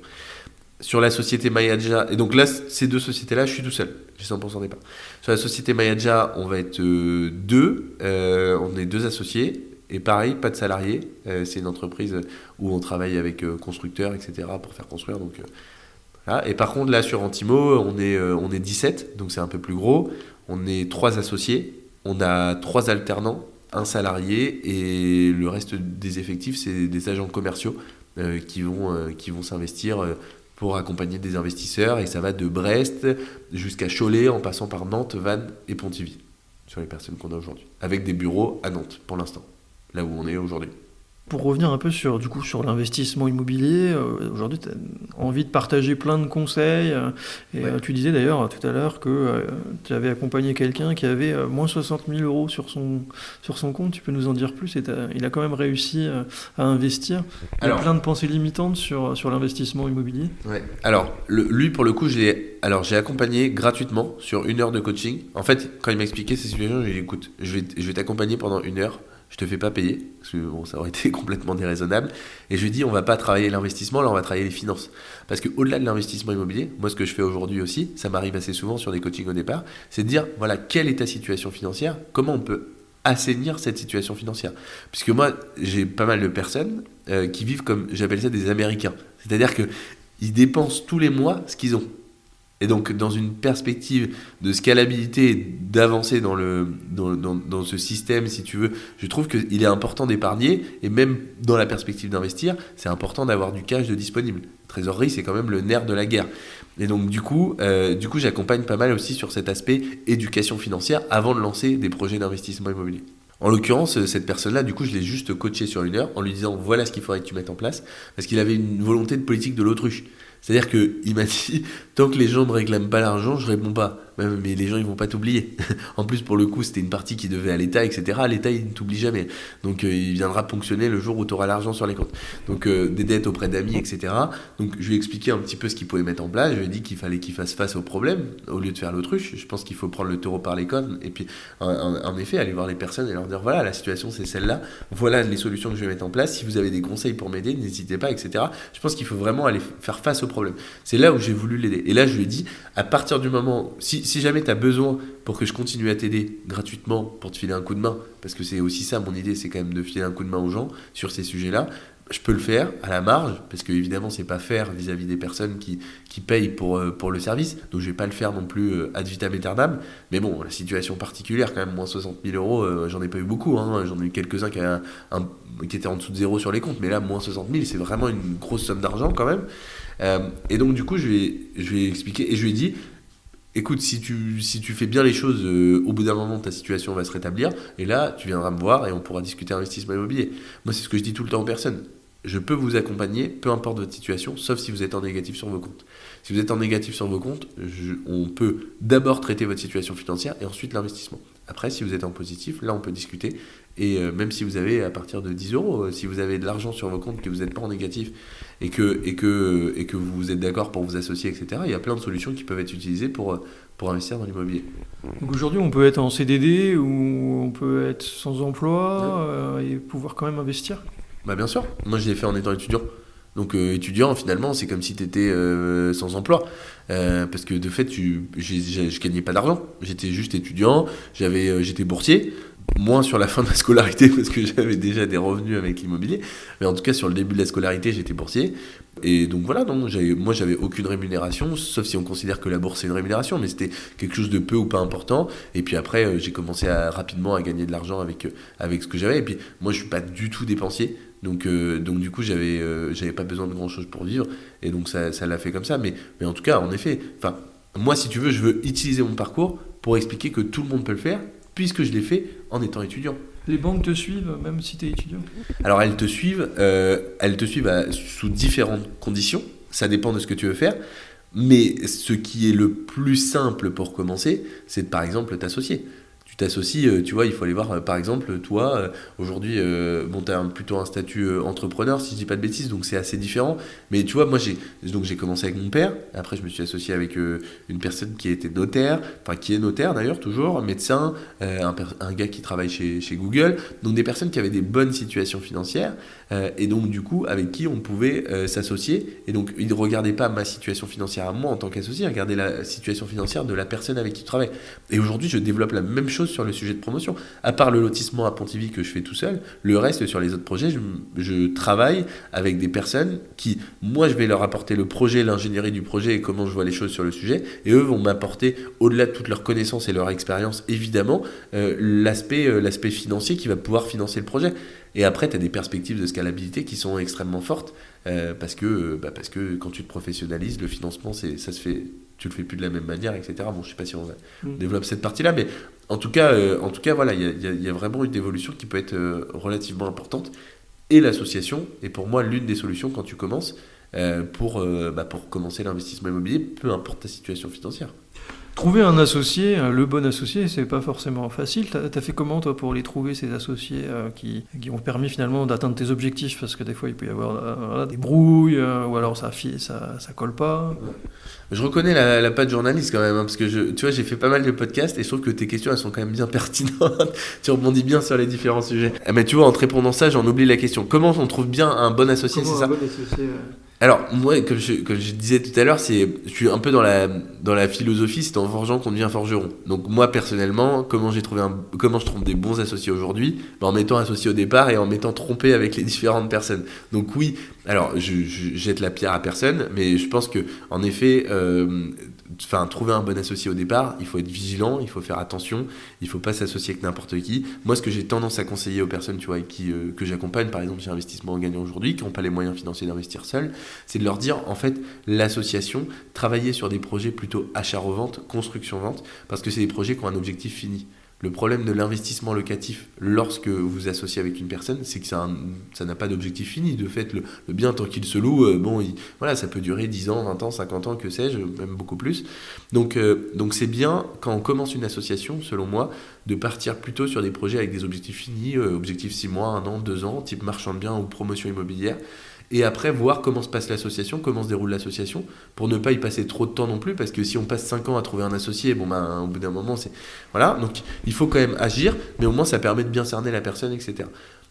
Sur la société Mayadja, et donc là, ces 2 sociétés-là, je suis tout seul, j'ai 100% des parts. Sur la société Mayadja, on va être 2, on est 2 associés, et pareil, pas de salariés, c'est une entreprise où on travaille avec constructeurs, etc. pour faire construire, donc voilà. Et par contre, là, sur Antimo, on est 17, donc c'est un peu plus gros, on est 3 associés, on a 3 alternants, 1 salarié, et le reste des effectifs, c'est des agents commerciaux qui vont s'investir pour accompagner des investisseurs, et ça va de Brest jusqu'à Cholet en passant par Nantes, Vannes et Pontivy sur les personnes qu'on a aujourd'hui, avec des bureaux à Nantes pour l'instant, là où on est aujourd'hui. Pour revenir un peu sur l'investissement immobilier, aujourd'hui tu as envie de partager plein de conseils, et Ouais. tu disais d'ailleurs tout à l'heure que tu avais accompagné quelqu'un qui avait moins 60 000 euros sur son compte. Tu peux nous en dire plus? Il a quand même réussi à investir. Il y a plein de pensées limitantes sur l'investissement immobilier. Ouais. Alors, lui, pour le coup, j'ai accompagné gratuitement sur 1 heure de coaching. En fait, quand il m'a expliqué ces situations, j'ai dit, écoute, je vais t'accompagner pendant 1 heure. Je te fais pas payer, parce que bon, ça aurait été complètement déraisonnable. Et je lui ai dit, on va pas travailler l'investissement, là, on va travailler les finances. Parce qu'au-delà de l'investissement immobilier, moi, ce que je fais aujourd'hui aussi, ça m'arrive assez souvent sur des coachings au départ, c'est de dire, voilà, quelle est ta situation financière, comment on peut assainir cette situation financière. Puisque moi, j'ai pas mal de personnes qui vivent comme, j'appelle ça des Américains. C'est-à-dire qu'ils dépensent tous les mois ce qu'ils ont. Et donc, dans une perspective de scalabilité, d'avancer dans ce système, si tu veux, je trouve qu'il est important d'épargner, et même dans la perspective d'investir, c'est important d'avoir du cash de disponible. La trésorerie, c'est quand même le nerf de la guerre. Et donc, du coup, j'accompagne pas mal aussi sur cet aspect éducation financière avant de lancer des projets d'investissement immobilier. En l'occurrence, cette personne-là, du coup, je l'ai juste coaché sur 1 heure en lui disant voilà ce qu'il faudrait que tu mettes en place, parce qu'il avait une volonté de politique de l'autruche. C'est-à-dire qu'il m'a dit, tant que les gens ne réclament pas l'argent, je réponds pas. Mais les gens, ils vont pas t'oublier. En plus, pour le coup, c'était une partie qui devait à l'État, etc. L'État, il ne t'oublie jamais. Donc, il viendra ponctionner le jour où tu auras l'argent sur les comptes. Donc, des dettes auprès d'amis, etc. Donc, je lui ai expliqué un petit peu ce qu'il pouvait mettre en place. Je lui ai dit qu'il fallait qu'il fasse face au problème, au lieu de faire l'autruche. Je pense qu'il faut prendre le taureau par les cornes. Et puis, en effet, aller voir les personnes et leur dire, voilà, la situation, c'est celle-là. Voilà les solutions que je vais mettre en place. Si vous avez des conseils pour m'aider, n'hésitez pas, etc. Je pense qu'il faut vraiment aller faire face au problème. C'est là où j'ai voulu l'aider. Et là, je lui ai dit, à partir du moment, si jamais tu as besoin pour que je continue à t'aider gratuitement, pour te filer un coup de main, parce que c'est aussi ça mon idée, c'est quand même de filer un coup de main aux gens sur ces sujets-là, je peux le faire à la marge, parce que évidemment c'est pas faire vis-à-vis des personnes qui payent pour le service, donc je vais pas le faire non plus ad vitam aeternam, mais bon, la situation particulière quand même, moins 60 000 euros, j'en ai pas eu beaucoup, hein, j'en ai eu quelques-uns qui étaient en dessous de zéro sur les comptes, mais là moins 60 000 c'est vraiment une grosse somme d'argent quand même. Et donc du coup je lui ai expliqué, et je lui ai dit écoute, si tu fais bien les choses, au bout d'un moment, ta situation va se rétablir. Et là, tu viendras me voir et on pourra discuter investissement immobilier. Moi, c'est ce que je dis tout le temps aux personnes. Je peux vous accompagner, peu importe votre situation, sauf si vous êtes en négatif sur vos comptes. Si vous êtes en négatif sur vos comptes, on peut d'abord traiter votre situation financière et ensuite l'investissement. Après, si vous êtes en positif, là, on peut discuter. Et même si vous avez à partir de 10 euros, si vous avez de l'argent sur vos comptes, que vous n'êtes pas en négatif et que vous êtes d'accord pour vous associer, etc., il y a plein de solutions qui peuvent être utilisées pour investir dans l'immobilier. Donc aujourd'hui, on peut être en CDD ou on peut être sans emploi et pouvoir quand même investir. Bah bien sûr, moi je l'ai fait en étant étudiant. Donc étudiant, finalement, c'est comme si tu étais sans emploi. Parce que de fait, je gagnais pas d'argent. J'étais juste étudiant, j'étais boursier. Moins sur la fin de la scolarité parce que j'avais déjà des revenus avec l'immobilier. Mais en tout cas, sur le début de la scolarité, j'étais boursier. Et donc voilà, moi j'avais aucune rémunération, sauf si on considère que la bourse c'est une rémunération, mais c'était quelque chose de peu ou pas important. Et puis après, j'ai commencé rapidement à gagner de l'argent avec ce que j'avais. Et puis moi, je suis pas du tout dépensier. Donc du coup, j'avais pas besoin de grand chose pour vivre. Et donc ça l'a fait comme ça. Mais en tout cas, en effet, moi, si tu veux, je veux utiliser mon parcours pour expliquer que tout le monde peut le faire, puisque je l'ai fait en étant étudiant. Les banques te suivent même si tu es étudiant? Alors elles te suivent sous différentes conditions, ça dépend de ce que tu veux faire, mais ce qui est le plus simple pour commencer, c'est de par exemple t'associer. Tu t'associes, tu vois, il faut aller voir, par exemple, toi, aujourd'hui, bon, tu as plutôt un statut entrepreneur, si je dis pas de bêtises, donc c'est assez différent. Mais tu vois, moi, j'ai commencé avec mon père, après, je me suis associé avec une personne qui était notaire, enfin, qui est notaire d'ailleurs, toujours, médecin, un gars qui travaille chez Google, donc des personnes qui avaient des bonnes situations financières, et donc, du coup, avec qui on pouvait s'associer. Et donc, ils ne regardaient pas ma situation financière à moi en tant qu'associé, ils regardaient la situation financière de la personne avec qui tu travailles. Et aujourd'hui, je développe la même chose sur le sujet de promotion. À part le lotissement à Pontivy que je fais tout seul, le reste sur les autres projets, je travaille avec des personnes qui, moi, je vais leur apporter le projet, l'ingénierie du projet et comment je vois les choses sur le sujet. Et eux vont m'apporter, au-delà de toutes leurs connaissances et leur expérience, évidemment, l'aspect financier qui va pouvoir financer le projet. Et après, tu as des perspectives de scalabilité qui sont extrêmement fortes parce que quand tu te professionnalises, le financement, ça se fait, tu le fais plus de la même manière, etc. Bon, je sais pas si on développe cette partie-là, mais en tout cas, voilà, il y a vraiment une évolution qui peut être relativement importante. Et l'association est pour moi l'une des solutions quand tu commences pour commencer l'investissement immobilier, peu importe ta situation financière. Trouver un associé, le bon associé, c'est pas forcément facile. T'as fait comment, toi, pour les trouver, ces associés qui ont permis finalement d'atteindre tes objectifs? Parce que des fois, il peut y avoir des brouilles, ou alors ça colle pas. Je reconnais la patte journaliste quand même, hein, parce que tu vois, j'ai fait pas mal de podcasts et je trouve que tes questions, elles sont quand même bien pertinentes. Tu rebondis bien sur les différents sujets. Mais tu vois, en te répondant ça, j'en oublie la question. Comment on trouve bien un bon associé, c'est ça? Bon associé, Alors, moi, comme je disais tout à l'heure, je suis un peu dans la philosophie, c'est en forgeant qu'on devient forgeron. Donc, moi, personnellement, comment je trouve des bons associés aujourd'hui? En m'étant associé au départ et en m'étant trompé avec les différentes personnes. Donc, oui, alors, je jette la pierre à personne, mais je pense que, en effet, trouver un bon associé au départ, il faut être vigilant, il faut faire attention, il faut pas s'associer avec n'importe qui. Moi, ce que j'ai tendance à conseiller aux personnes, tu vois, que j'accompagne, par exemple, chez Investissement Gagnant aujourd'hui, qui n'ont pas les moyens financiers d'investir seuls, c'est de leur dire, en fait, l'association, travailler sur des projets plutôt achat-revente, construction-vente, parce que c'est des projets qui ont un objectif fini. Le problème de l'investissement locatif lorsque vous associez avec une personne, c'est que ça n'a pas d'objectif fini. De fait, le bien, tant qu'il se loue, voilà, ça peut durer 10 ans, 20 ans, 50 ans, que sais-je, même beaucoup plus. Donc c'est bien, quand on commence une association, selon moi, de partir plutôt sur des projets avec des objectifs finis, objectifs 6 mois, 1 an, 2 ans, type marchand de biens ou promotion immobilière. Et après, voir comment se passe l'association, comment se déroule l'association, pour ne pas y passer trop de temps non plus, parce que si on passe 5 ans à trouver un associé, au bout d'un moment, c'est... Voilà, donc il faut quand même agir, mais au moins ça permet de bien cerner la personne, etc.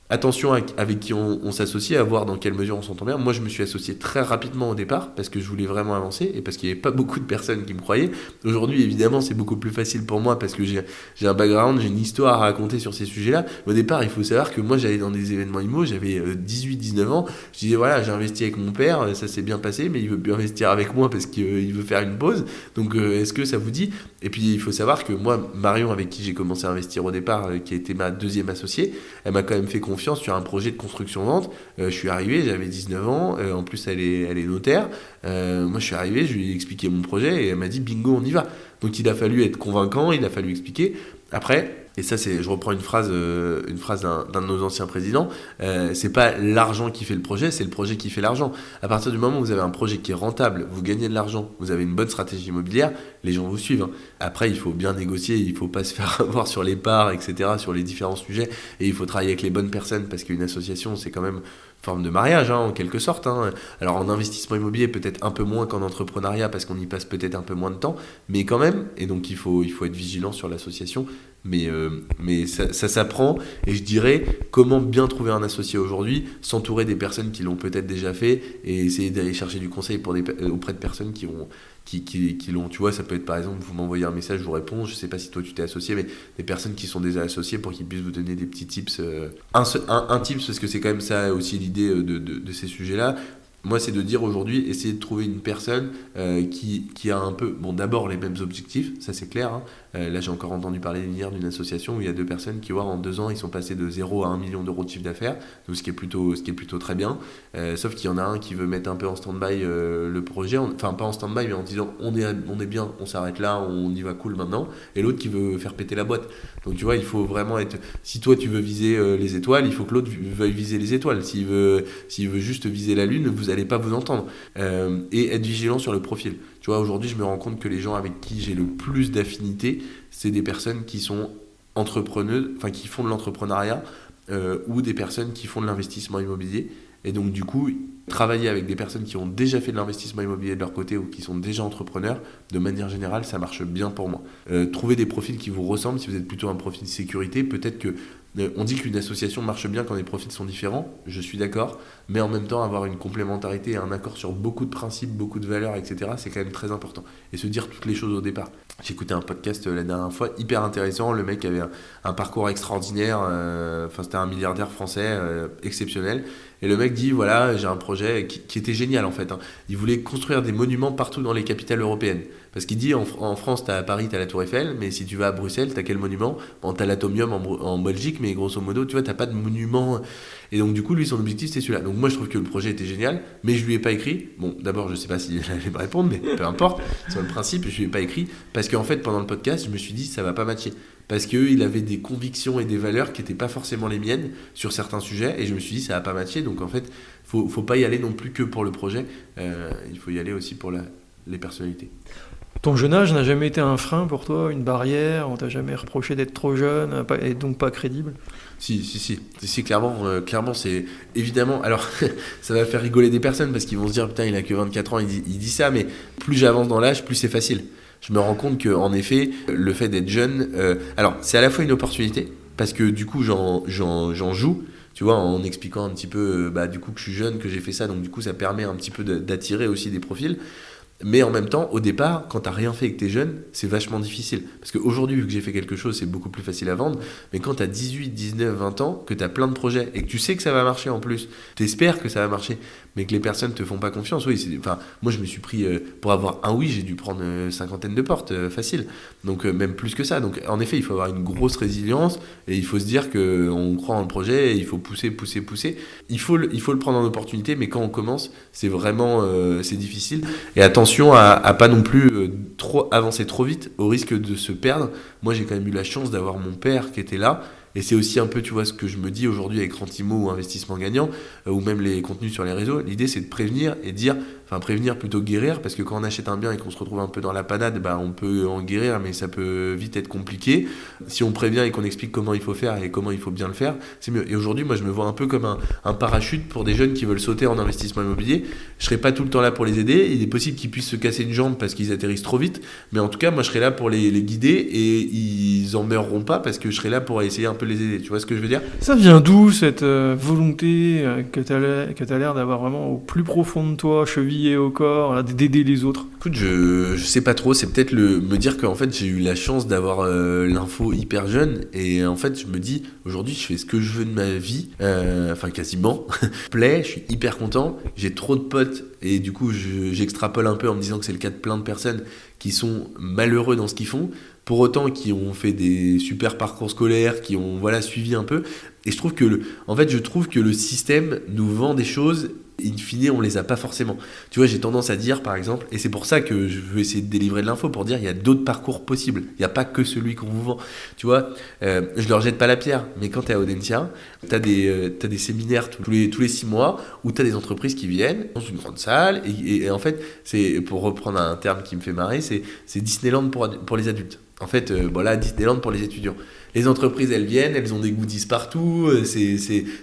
Attention avec qui on s'associe, à voir dans quelle mesure on s'entend bien. Moi, je me suis associé très rapidement au départ, parce que je voulais vraiment avancer, et parce qu'il n'y avait pas beaucoup de personnes qui me croyaient. Aujourd'hui, évidemment, c'est beaucoup plus facile pour moi, parce que j'ai un background, j'ai une histoire à raconter sur ces sujets-là. Mais au départ, il faut savoir que moi, j'allais dans des événements IMO, j'avais 18-19 ans, je disais, voilà, j'ai investi avec mon père, ça s'est bien passé, mais il veut plus investir avec moi, parce qu'il veut faire une pause. Donc, est-ce que ça vous dit? Et puis, il faut savoir que moi, Marion, avec qui j'ai commencé à investir au départ, qui a été ma deuxième associée, elle m'a quand même fait confiance sur un projet de construction-vente. Je suis arrivé, j'avais 19 ans, en plus elle est notaire. Moi je suis arrivé, je lui ai expliqué mon projet et elle m'a dit bingo, on y va. Donc il a fallu être convaincant, il a fallu expliquer. Après, et ça je reprends une phrase d'un de nos anciens présidents, c'est pas l'argent qui fait le projet, c'est le projet qui fait l'argent. À partir du moment où vous avez un projet qui est rentable, vous gagnez de l'argent, vous avez une bonne stratégie immobilière, les gens vous suivent. Après, il faut bien négocier, il faut pas se faire avoir sur les parts, etc., sur les différents sujets, et il faut travailler avec les bonnes personnes, parce qu'une association, c'est quand même une forme de mariage, en quelque sorte. Alors en investissement immobilier, peut-être un peu moins qu'en entrepreneuriat, parce qu'on y passe peut-être un peu moins de temps, mais quand même, et donc il faut être vigilant sur l'association, mais ça s'apprend, et je dirais, comment bien trouver un associé aujourd'hui, s'entourer des personnes qui l'ont peut-être déjà fait, et essayer d'aller chercher du conseil auprès de personnes qui l'ont, tu vois, ça peut être par exemple, vous m'envoyez un message, je vous réponds, je sais pas si toi tu t'es associé, mais des personnes qui sont déjà associées pour qu'ils puissent vous donner des petits tips, un tips, parce que c'est quand même ça aussi l'idée de ces sujets-là. Moi, c'est de dire aujourd'hui, essayer de trouver une personne qui a un peu, bon, d'abord les mêmes objectifs, ça c'est clair. Là, j'ai encore entendu parler hier d'une association où il y a 2 personnes qui, en 2 ans, ils sont passés de 0 à 1 million d'euros de chiffre d'affaires, donc ce qui est plutôt très bien. Sauf qu'il y en a un qui veut mettre un peu en stand-by le projet, enfin pas en stand-by, mais en disant on est bien, on s'arrête là, on y va cool maintenant, et l'autre qui veut faire péter la boîte. Donc tu vois, il faut vraiment être... Si toi tu veux viser les étoiles, il faut que l'autre veuille viser les étoiles. S'il veut juste viser la lune, vous n'allez pas vous entendre. Et être vigilant sur le profil. Tu vois, aujourd'hui, je me rends compte que les gens avec qui j'ai le plus d'affinité, c'est des personnes qui sont entrepreneuses, enfin qui font de l'entrepreneuriat ou des personnes qui font de l'investissement immobilier. Et donc du coup, travailler avec des personnes qui ont déjà fait de l'investissement immobilier de leur côté ou qui sont déjà entrepreneurs, de manière générale, ça marche bien pour moi. Trouver des profils qui vous ressemblent, si vous êtes plutôt un profil sécurité, peut-être que on dit qu'une association marche bien quand les profils sont différents, je suis d'accord, mais en même temps avoir une complémentarité et un accord sur beaucoup de principes, beaucoup de valeurs, etc., c'est quand même très important. Et se dire toutes les choses au départ. J'ai écouté un podcast la dernière fois, hyper intéressant, le mec avait un parcours extraordinaire, c'était un milliardaire français exceptionnel, et le mec dit, voilà, j'ai un projet qui était génial en fait, hein. Il voulait construire des monuments partout dans les capitales européennes. Parce qu'il dit, en France, t'as à Paris, t'as la Tour Eiffel, mais si tu vas à Bruxelles, t'as quel monument? Bon, t'as l'Atomium en Belgique, mais grosso modo, tu vois, t'as pas de monument. Et donc, du coup, lui, son objectif, c'est celui-là. Donc, moi, je trouve que le projet était génial, mais je lui ai pas écrit. Bon, d'abord, je sais pas s'il allait me répondre, mais peu importe. Sur le principe, je lui ai pas écrit. Parce qu'en fait, pendant le podcast, je me suis dit, ça va pas matcher. Parce qu'il avait des convictions et des valeurs qui n'étaient pas forcément les miennes sur certains sujets, et je me suis dit, ça va pas matcher. Donc, en fait, faut pas y aller non plus que pour le projet. Il faut y aller aussi pour les personnalités. Ton jeune âge n'a jamais été un frein pour toi, une barrière? On t'a jamais reproché d'être trop jeune et donc pas crédible? Si, clairement, c'est évidemment. Alors, ça va faire rigoler des personnes parce qu'ils vont se dire, putain, il a que 24 ans, il dit ça, mais plus j'avance dans l'âge, plus c'est facile. Je me rends compte qu'en effet, le fait d'être jeune, alors c'est à la fois une opportunité parce que du coup, j'en joue. Tu vois, en expliquant un petit peu, du coup, que je suis jeune, que j'ai fait ça, donc du coup, ça permet un petit peu d'attirer aussi des profils. Mais en même temps, au départ, quand t'as rien fait et que t'es jeune, c'est vachement difficile. Parce qu'aujourd'hui, vu que j'ai fait quelque chose, c'est beaucoup plus facile à vendre. Mais quand t'as 18, 19, 20 ans, que t'as plein de projets et que tu sais que ça va marcher en plus, t'espères que ça va marcher, mais que les personnes te font pas confiance. Oui, moi, je me suis pris, pour avoir un oui, j'ai dû prendre cinquantaine de portes, facile. Donc, même plus que ça. Donc, en effet, il faut avoir une grosse résilience et il faut se dire qu'on croit en le projet et il faut pousser. Il faut le prendre en opportunité, mais quand on commence, c'est vraiment, c'est difficile. Et attention à pas non plus trop avancer trop vite au risque de se perdre. Moi, j'ai quand même eu la chance d'avoir mon père qui était là. Et c'est aussi un peu, tu vois, ce que je me dis aujourd'hui avec Rentimo ou Investissement Gagnant, ou même les contenus sur les réseaux. L'idée, c'est de prévenir et dire, prévenir plutôt que guérir, parce que quand on achète un bien et qu'on se retrouve un peu dans la panade, on peut en guérir, mais ça peut vite être compliqué. Si on prévient et qu'on explique comment il faut faire et comment il faut bien le faire, c'est mieux. Et aujourd'hui, moi, je me vois un peu comme un parachute pour des jeunes qui veulent sauter en investissement immobilier. Je serai pas tout le temps là pour les aider. Il est possible qu'ils puissent se casser une jambe parce qu'ils atterrissent trop vite, mais en tout cas, moi, je serai là pour les guider et ils en meurront pas parce que je serai là pour essayer un peu les aider. Tu vois ce que je veux dire? Ça vient d'où cette volonté que t'as l'air d'avoir vraiment au plus profond de toi, chevillée au corps, là, d'aider les autres? Écoute, je sais pas trop, c'est peut-être me dire qu'en fait j'ai eu la chance d'avoir l'info hyper jeune et en fait je me dis aujourd'hui je fais ce que je veux de ma vie, quasiment, je suis hyper content, j'ai trop de potes et du coup j'extrapole un peu en me disant que c'est le cas de plein de personnes qui sont malheureux dans ce qu'ils font, pour autant qui ont fait des super parcours scolaires, qui ont suivi un peu, et je trouve que le système nous vend des choses, in fine on les a pas forcément. Tu vois, j'ai tendance à dire par exemple, et c'est pour ça que je veux essayer de délivrer de l'info, pour dire il y a d'autres parcours possibles, il n'y a pas que celui qu'on vous vend. Tu vois, je leur jette pas la pierre, mais quand tu es à Audencia, tu as des séminaires tous les 6 mois où tu as des entreprises qui viennent dans une grande salle et en fait, c'est, pour reprendre un terme qui me fait marrer, c'est Disneyland pour les adultes. En fait, Disneyland pour les étudiants. Les entreprises, elles viennent, elles ont des goodies partout,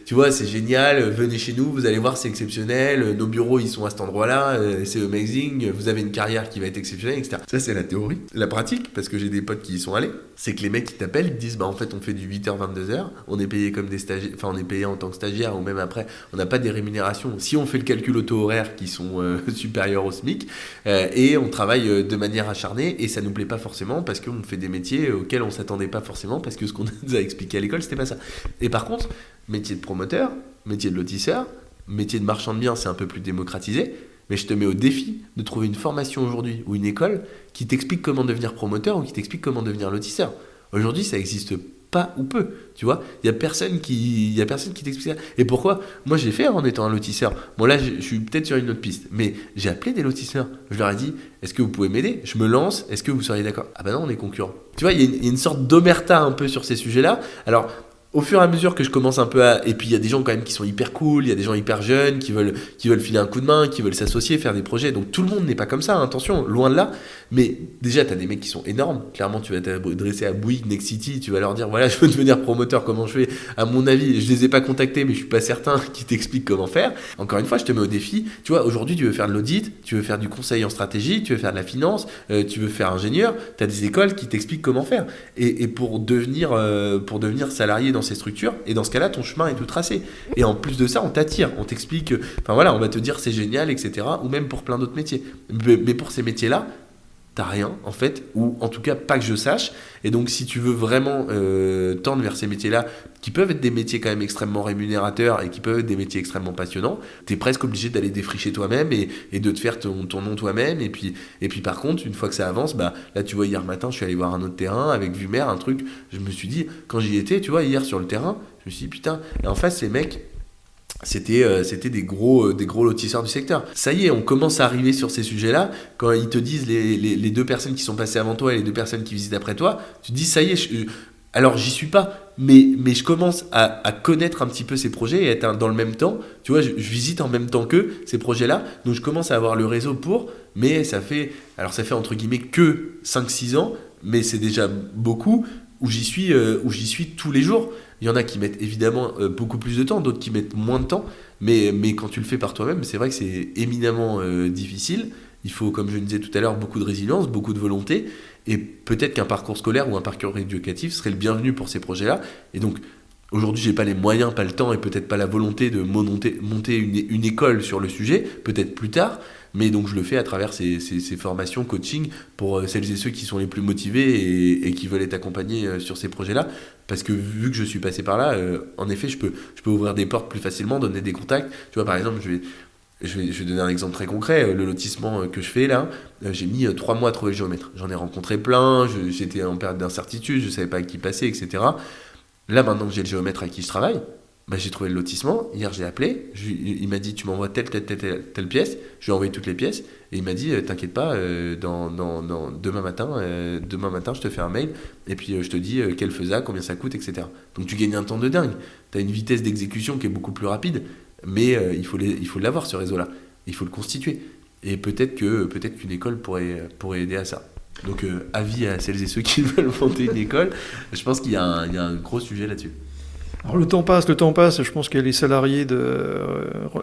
tu vois, c'est génial, venez chez nous, vous allez voir, c'est exceptionnel, nos bureaux, ils sont à cet endroit-là, c'est amazing, vous avez une carrière qui va être exceptionnelle, etc. Ça, c'est la théorie. La pratique, parce que j'ai des potes qui y sont allés, c'est que les mecs qui t'appellent, ils te disent, en fait, on fait du 8h, 22h, on est payé comme des stagiaires, on est payé en tant que stagiaire, ou même après, on n'a pas des rémunérations. Si on fait le calcul auto-horaire qui sont supérieurs au SMIC, et on travaille de manière acharnée, et ça nous plaît pas forcément, parce qu'on fait des métiers auxquels on s'attendait pas forcément, parce que ce qu'on nous a expliqué à l'école, c'était pas ça. Et par contre, métier de promoteur, métier de lotisseur, métier de marchand de biens, c'est un peu plus démocratisé, mais je te mets au défi de trouver une formation aujourd'hui ou une école qui t'explique comment devenir promoteur ou qui t'explique comment devenir lotisseur. Aujourd'hui, ça existe pas ou peu, tu vois. Il y a personne qui t'explique ça. Et pourquoi? Moi, j'ai fait en étant un lotisseur. Bon, là, je suis peut-être sur une autre piste, mais j'ai appelé des lotisseurs. Je leur ai dit, est-ce que vous pouvez m'aider? Je me lance, est-ce que vous seriez d'accord? Ah bah non, on est concurrents. Tu vois, il y a une sorte d'omerta un peu sur ces sujets-là. Alors, au fur et à mesure que je commence un peu à... Et puis il y a des gens quand même qui sont hyper cool, il y a des gens hyper jeunes qui veulent filer un coup de main, qui veulent s'associer, faire des projets. Donc tout le monde n'est pas comme ça, hein, attention, loin de là. Mais déjà, tu as des mecs qui sont énormes. Clairement, tu vas t'adresser à Bouygues, Next City, tu vas leur dire, voilà, je veux devenir promoteur, comment je fais? À mon avis, je les ai pas contactés, mais je suis pas certain qu'ils t'expliquent comment faire. Encore une fois, je te mets au défi. Tu vois, aujourd'hui, tu veux faire de l'audit, tu veux faire du conseil en stratégie, tu veux faire de la finance, tu veux faire ingénieur. Tu as des écoles qui t'expliquent comment faire. Et pour devenir salarié dans ces structures, et dans ce cas-là, ton chemin est tout tracé. Et en plus de ça, on t'attire, on t'explique, enfin voilà, on va te dire c'est génial, etc. Ou même pour plein d'autres métiers. Mais pour ces métiers-là, t'as rien, en fait, ou en tout cas pas que je sache. Et donc, si tu veux vraiment tendre vers ces métiers-là, qui peuvent être des métiers quand même extrêmement rémunérateurs et qui peuvent être des métiers extrêmement passionnants, t'es presque obligé d'aller défricher toi-même et de te faire ton nom toi-même. Et puis par contre, une fois que ça avance, bah, là, tu vois, hier matin, je suis allé voir un autre terrain avec Vumer, un truc, je me suis dit, quand j'y étais, tu vois, hier sur le terrain, je me suis dit, putain, et en face, ces mecs, c'était des gros lotisseurs du secteur. Ça y est, on commence à arriver sur ces sujets-là. Quand ils te disent les deux personnes qui sont passées avant toi et les deux personnes qui visitent après toi, tu te dis, ça y est, alors j'y suis pas, mais je commence à connaître un petit peu ces projets et être dans le même temps. Tu vois, je visite en même temps qu'eux ces projets-là, donc je commence à avoir le réseau pour, mais ça fait entre guillemets que 5-6 ans, mais c'est déjà beaucoup où j'y suis tous les jours. Il y en a qui mettent évidemment beaucoup plus de temps, d'autres qui mettent moins de temps, mais quand tu le fais par toi-même, c'est vrai que c'est éminemment difficile. Il faut, comme je le disais tout à l'heure, beaucoup de résilience, beaucoup de volonté, et peut-être qu'un parcours scolaire ou un parcours éducatif serait le bienvenu pour ces projets-là. Et donc, aujourd'hui, j'ai pas les moyens, pas le temps, et peut-être pas la volonté de monter une école sur le sujet, peut-être plus tard, mais donc je le fais à travers ces formations, coaching, pour celles et ceux qui sont les plus motivés et qui veulent être accompagnés sur ces projets-là. Parce que vu que je suis passé par là, en effet, je peux ouvrir des portes plus facilement, donner des contacts. Tu vois, par exemple, je vais donner un exemple très concret. Le lotissement que je fais là, j'ai mis 3 mois à trouver le géomètre. J'en ai rencontré plein, j'étais en période d'incertitude, je ne savais pas à qui passer, etc. Là, maintenant que j'ai le géomètre à qui je travaille, bah, j'ai trouvé le lotissement. Hier, j'ai appelé. Il m'a dit, tu m'envoies telle pièce. Je lui ai envoyé toutes les pièces. Et il m'a dit, t'inquiète pas, demain matin, je te fais un mail. Et puis, je te dis quel faisable, combien ça coûte, etc. Donc, tu gagnes un temps de dingue. Tu as une vitesse d'exécution qui est beaucoup plus rapide. Mais il faut l'avoir, ce réseau-là. Il faut le constituer. Et peut-être qu'une école pourrait aider à ça. Donc, avis à celles et ceux qui veulent monter une école. Je pense qu'il y a un gros sujet là-dessus. Alors le temps passe, je pense qu'il y a les salariés de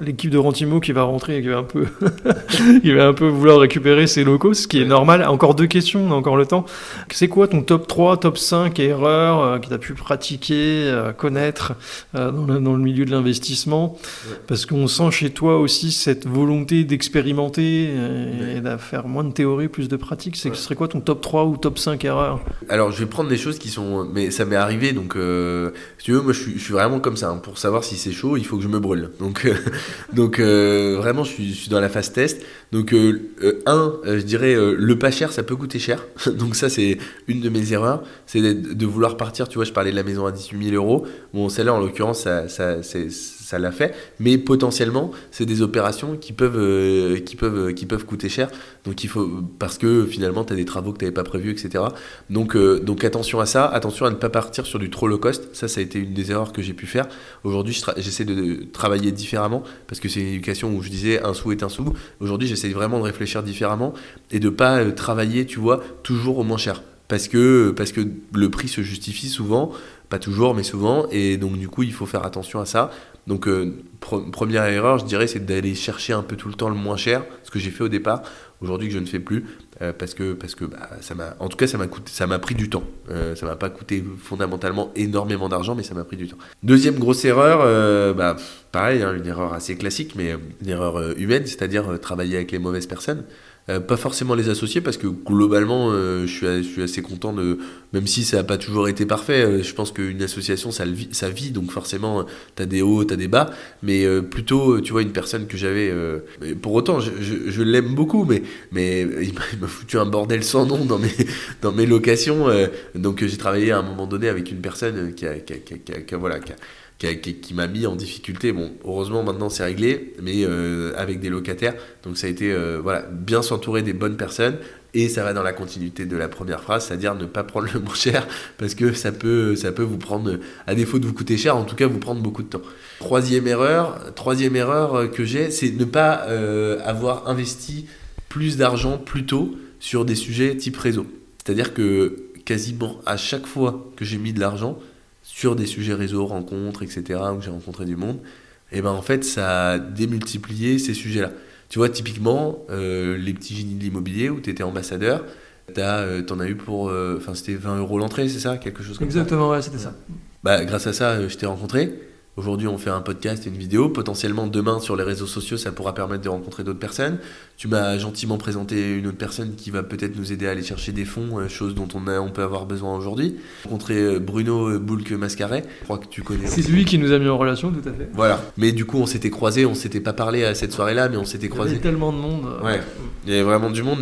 l'équipe de Rentimo qui va rentrer et qui va un peu, qui va un peu vouloir récupérer ses locaux, ce qui est normal. Encore 2 questions, on a encore le temps. C'est quoi ton top 3, top 5 erreurs que tu as pu pratiquer, connaître dans le milieu de l'investissement? Parce qu'on sent chez toi aussi cette volonté d'expérimenter et de faire moins de théorie, plus de pratique. Ce serait quoi ton top 3 ou top 5 erreurs? Alors je vais prendre des choses qui sont... Mais ça m'est arrivé, donc si tu veux, moi je suis vraiment comme ça, hein. Pour savoir si c'est chaud, il faut que je me brûle. Donc vraiment, je suis dans la phase test. Donc, je dirais, le pas cher, ça peut coûter cher. Donc ça, c'est une de mes erreurs. C'est de vouloir partir, tu vois, je parlais de la maison à 18 000 euros. Bon, celle-là, en l'occurrence, ça l'a fait. Mais potentiellement, c'est des opérations qui peuvent coûter cher. Donc parce que finalement, tu as des travaux que tu n'avais pas prévus, etc. Donc attention à ça. Attention à ne pas partir sur du trop low cost. Ça a été une des erreurs que j'ai pu faire. Aujourd'hui, j'essaie de travailler différemment parce que c'est une éducation où je disais un sou est un sou. Aujourd'hui, j'essaie vraiment de réfléchir différemment et de pas travailler, tu vois, toujours au moins cher. Parce que le prix se justifie souvent, pas toujours, mais souvent, et donc du coup, il faut faire attention à ça. Donc, première erreur, je dirais, c'est d'aller chercher un peu tout le temps le moins cher, ce que j'ai fait au départ, aujourd'hui que je ne fais plus, parce que ça m'a pris du temps. Ça m'a pas coûté fondamentalement énormément d'argent, mais ça m'a pris du temps. Deuxième grosse erreur, pareil, hein, une erreur assez classique, mais une erreur humaine, c'est-à-dire travailler avec les mauvaises personnes. Pas forcément les associer parce que globalement je suis assez content même si ça n'a pas toujours été parfait, je pense qu'une association ça vit, donc forcément t'as des hauts, t'as des bas, mais plutôt tu vois une personne que j'avais pour autant je l'aime beaucoup, mais il m'a foutu un bordel sans nom dans mes locations, donc j'ai travaillé à un moment donné avec une personne qui qui m'a mis en difficulté. Bon, heureusement maintenant c'est réglé, mais avec des locataires. Donc ça a été voilà, bien s'entourer des bonnes personnes. Et ça va dans la continuité de la première phrase, c'est-à-dire ne pas prendre le moins cher, parce que ça peut vous prendre, à défaut de vous coûter cher, en tout cas vous prendre beaucoup de temps. Troisième erreur que j'ai, c'est ne pas avoir investi plus d'argent plus tôt sur des sujets type réseau. C'est-à-dire que quasiment à chaque fois que j'ai mis de l'argent sur des sujets réseau, rencontres, etc., où j'ai rencontré du monde, et ben en fait ça a démultiplié ces sujets-là. Tu vois, typiquement, les petits génies de l'immobilier où tu étais ambassadeur, t'en as eu pour... c'était 20 € l'entrée, c'est ça? Quelque chose comme Exactement, ouais, c'était ça. Bah, grâce à ça, je t'ai rencontré. Aujourd'hui, on fait un podcast et une vidéo. Potentiellement, demain, sur les réseaux sociaux, ça pourra permettre de rencontrer d'autres personnes. Tu m'as gentiment présenté une autre personne qui va peut-être nous aider à aller chercher des fonds, chose dont on peut avoir besoin aujourd'hui. J'ai rencontré Bruno Boulque-Mascaret. Je crois que tu connais. C'est lui qui nous a mis en relation, tout à fait. Voilà. Mais du coup, on s'était croisés. On s'était pas parlé à cette soirée-là, mais on s'était croisés. Il y avait tellement de monde. Ouais. Il y avait vraiment du monde,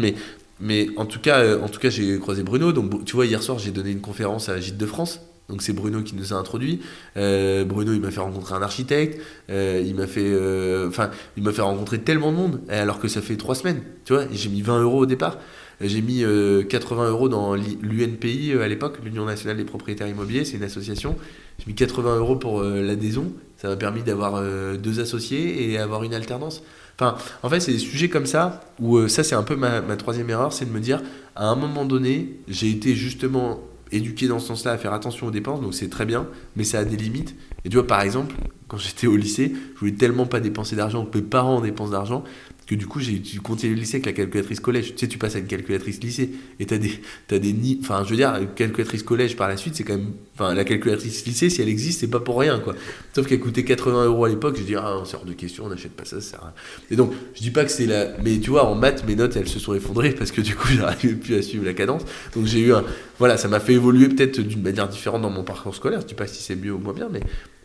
mais en tout cas, j'ai croisé Bruno. Donc, tu vois, hier soir, j'ai donné une conférence à Gîtes de France. Donc c'est Bruno qui nous a introduits. Bruno, il m'a fait rencontrer un architecte. Il m'a fait rencontrer tellement de monde, alors que ça fait 3 semaines. Tu vois, j'ai mis 20 € au départ. J'ai mis 80 € dans l'UNPI à l'époque, l'Union nationale des propriétaires immobiliers. C'est une association. J'ai mis 80 € pour l'adhésion. Ça m'a permis d'avoir 2 associés et avoir une alternance. Enfin, en fait, c'est des sujets comme ça où ça, c'est un peu ma troisième erreur, c'est de me dire, à un moment donné, j'ai été justement éduqué dans ce sens-là à faire attention aux dépenses, donc c'est très bien, mais ça a des limites. Et tu vois, par exemple, quand j'étais au lycée, je voulais tellement pas dépenser d'argent que mes parents dépensent d'argent, que du coup, j'ai continué le lycée avec la calculatrice collège. Tu sais, tu passes à une calculatrice lycée et t'as des nids. Enfin, je veux dire, calculatrice collège par la suite, c'est quand même. Enfin, la calculatrice lycée, si elle existe, c'est pas pour rien, quoi. Sauf qu'elle coûtait 80 € à l'époque. Je dis, c'est hors de question, on n'achète pas ça, ça sert à rien. Et donc, je dis pas que c'est la. Mais tu vois, en maths, mes notes, elles se sont effondrées parce que du coup, j'arrivais plus à suivre la cadence. Donc, j'ai eu un. Voilà, ça m'a fait évoluer peut-être d'une manière différente dans mon parcours scolaire. Je dis pas si c'est mieux ou moins bien,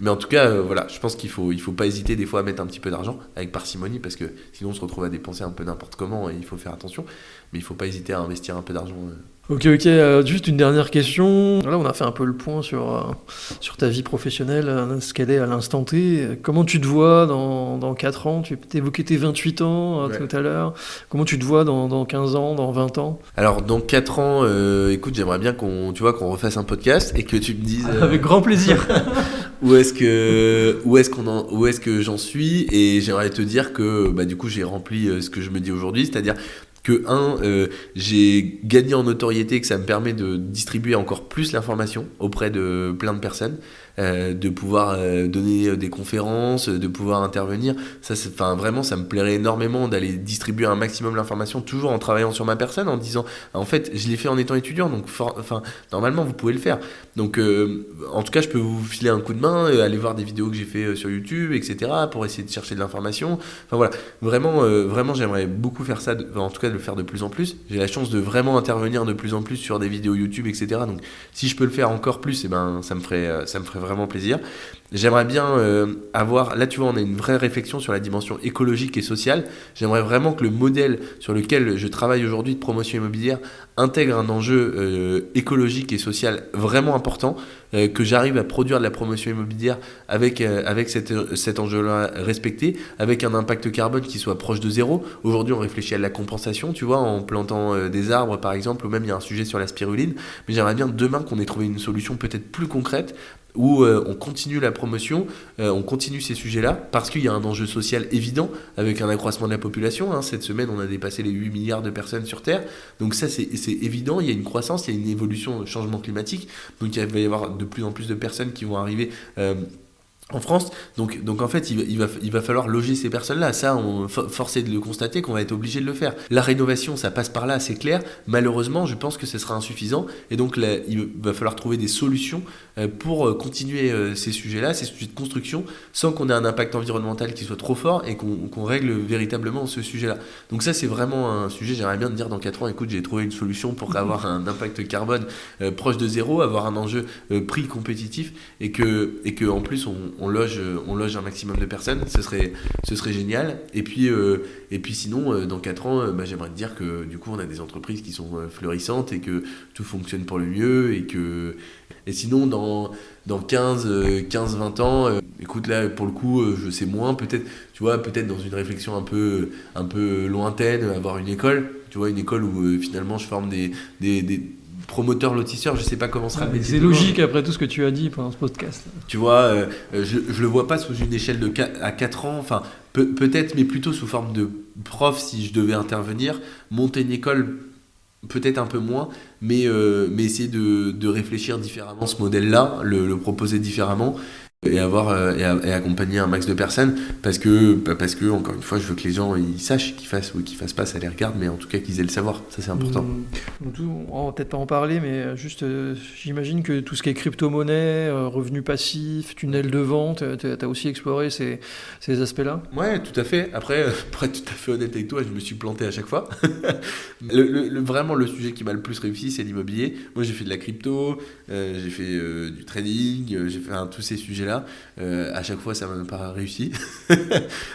mais en tout cas, voilà, je pense qu'il faut pas hésiter des fois à mettre un petit peu d'argent avec parcimonie parce que sinon on se retrouve à dépenser un peu n'importe comment et il faut faire attention. Mais il faut pas hésiter à investir un peu d'argent. Ok, juste une dernière question. Là, on a fait un peu le point sur ta vie professionnelle, ce qu'elle est à l'instant T. Comment tu te vois dans 4 ans? Tu évoquais tes 28 ans tout à l'heure. Comment tu te vois dans 15 ans, dans 20 ans? Alors, dans 4 ans, écoute, j'aimerais bien qu'on refasse un podcast et que tu me dises... Avec grand plaisir. où est-ce que j'en suis, et j'aimerais te dire que du coup, j'ai rempli ce que je me dis aujourd'hui, c'est-à-dire que j'ai gagné en notoriété, que ça me permet de distribuer encore plus l'information auprès de plein de personnes, de pouvoir donner des conférences, de pouvoir intervenir. Ça, vraiment, ça me plairait énormément d'aller distribuer un maximum l'information, toujours en travaillant sur ma personne, en disant, en fait, je l'ai fait en étant étudiant, donc normalement, vous pouvez le faire. Donc, en tout cas, je peux vous filer un coup de main, aller voir des vidéos que j'ai fait sur YouTube, etc., pour essayer de chercher de l'information. Enfin voilà, vraiment, j'aimerais beaucoup faire ça, en tout cas de le faire de plus en plus. J'ai la chance de vraiment intervenir de plus en plus sur des vidéos YouTube, etc. Donc, si je peux le faire encore plus, ça me ferait vraiment plaisir. J'aimerais bien avoir, là tu vois, on a une vraie réflexion sur la dimension écologique et sociale. J'aimerais vraiment que le modèle sur lequel je travaille aujourd'hui de promotion immobilière intègre un enjeu écologique et social vraiment important, que j'arrive à produire de la promotion immobilière avec cet enjeu-là respecté, avec un impact carbone qui soit proche de zéro. Aujourd'hui, on réfléchit à la compensation, tu vois, en plantant des arbres par exemple, ou même il y a un sujet sur la spiruline, mais j'aimerais bien demain qu'on ait trouvé une solution peut-être plus concrète, où on continue la promotion, on continue ces sujets-là, parce qu'il y a un enjeu social évident, avec un accroissement de la population. Cette semaine, on a dépassé les 8 milliards de personnes sur Terre, donc ça c'est évident, il y a une croissance, il y a une évolution, un changement climatique, donc il va y avoir de plus en plus de personnes qui vont arriver en France, donc en fait il va falloir loger ces personnes-là. Ça, force est de le constater qu'on va être obligé de le faire. La rénovation, ça passe par là, c'est clair. Malheureusement, je pense que ce sera insuffisant, et donc là, il va falloir trouver des solutions pour continuer ces sujets-là, ces sujets de construction, sans qu'on ait un impact environnemental qui soit trop fort, et qu'on règle véritablement ce sujet-là. Donc ça, c'est vraiment un sujet, j'aimerais bien te dire dans 4 ans, écoute, j'ai trouvé une solution pour avoir un impact carbone proche de zéro, avoir un enjeu prix compétitif, et que en plus on loge un maximum de personnes, ce serait génial. Et puis sinon, dans 4 ans, j'aimerais te dire que du coup, on a des entreprises qui sont florissantes et que tout fonctionne pour le mieux. Et sinon, dans 15-20 ans, écoute, là, pour le coup, je sais moins, peut-être dans une réflexion un peu lointaine, avoir une école, tu vois, une école où finalement je forme des promoteurs lotisseurs, je sais pas comment sera le métier. C'est logique après tout ce que tu as dit pendant ce podcast. Tu vois, je le vois pas sous une échelle à 4 ans, enfin peut-être, mais plutôt sous forme de prof si je devais intervenir, monter une école peut-être un peu moins, mais essayer de réfléchir différemment ce modèle-là, le proposer différemment et accompagner un max de personnes parce que encore une fois je veux que les gens ils sachent qu'ils fassent ou qu'ils fassent pas, ça les regarde, mais en tout cas qu'ils aient le savoir, ça c'est important. On va peut-être pas en parler, mais juste j'imagine que tout ce qui est crypto-monnaie, revenus passifs, tunnels de vente, t'as aussi exploré ces aspects-là. Ouais, tout à fait. Après, pour être tout à fait honnête avec toi, je me suis planté à chaque fois. Vraiment, le sujet qui m'a le plus réussi, c'est l'immobilier. Moi, j'ai fait de la crypto, j'ai fait du trading, j'ai fait tous ces sujets-là. À chaque fois, ça m'a même pas réussi.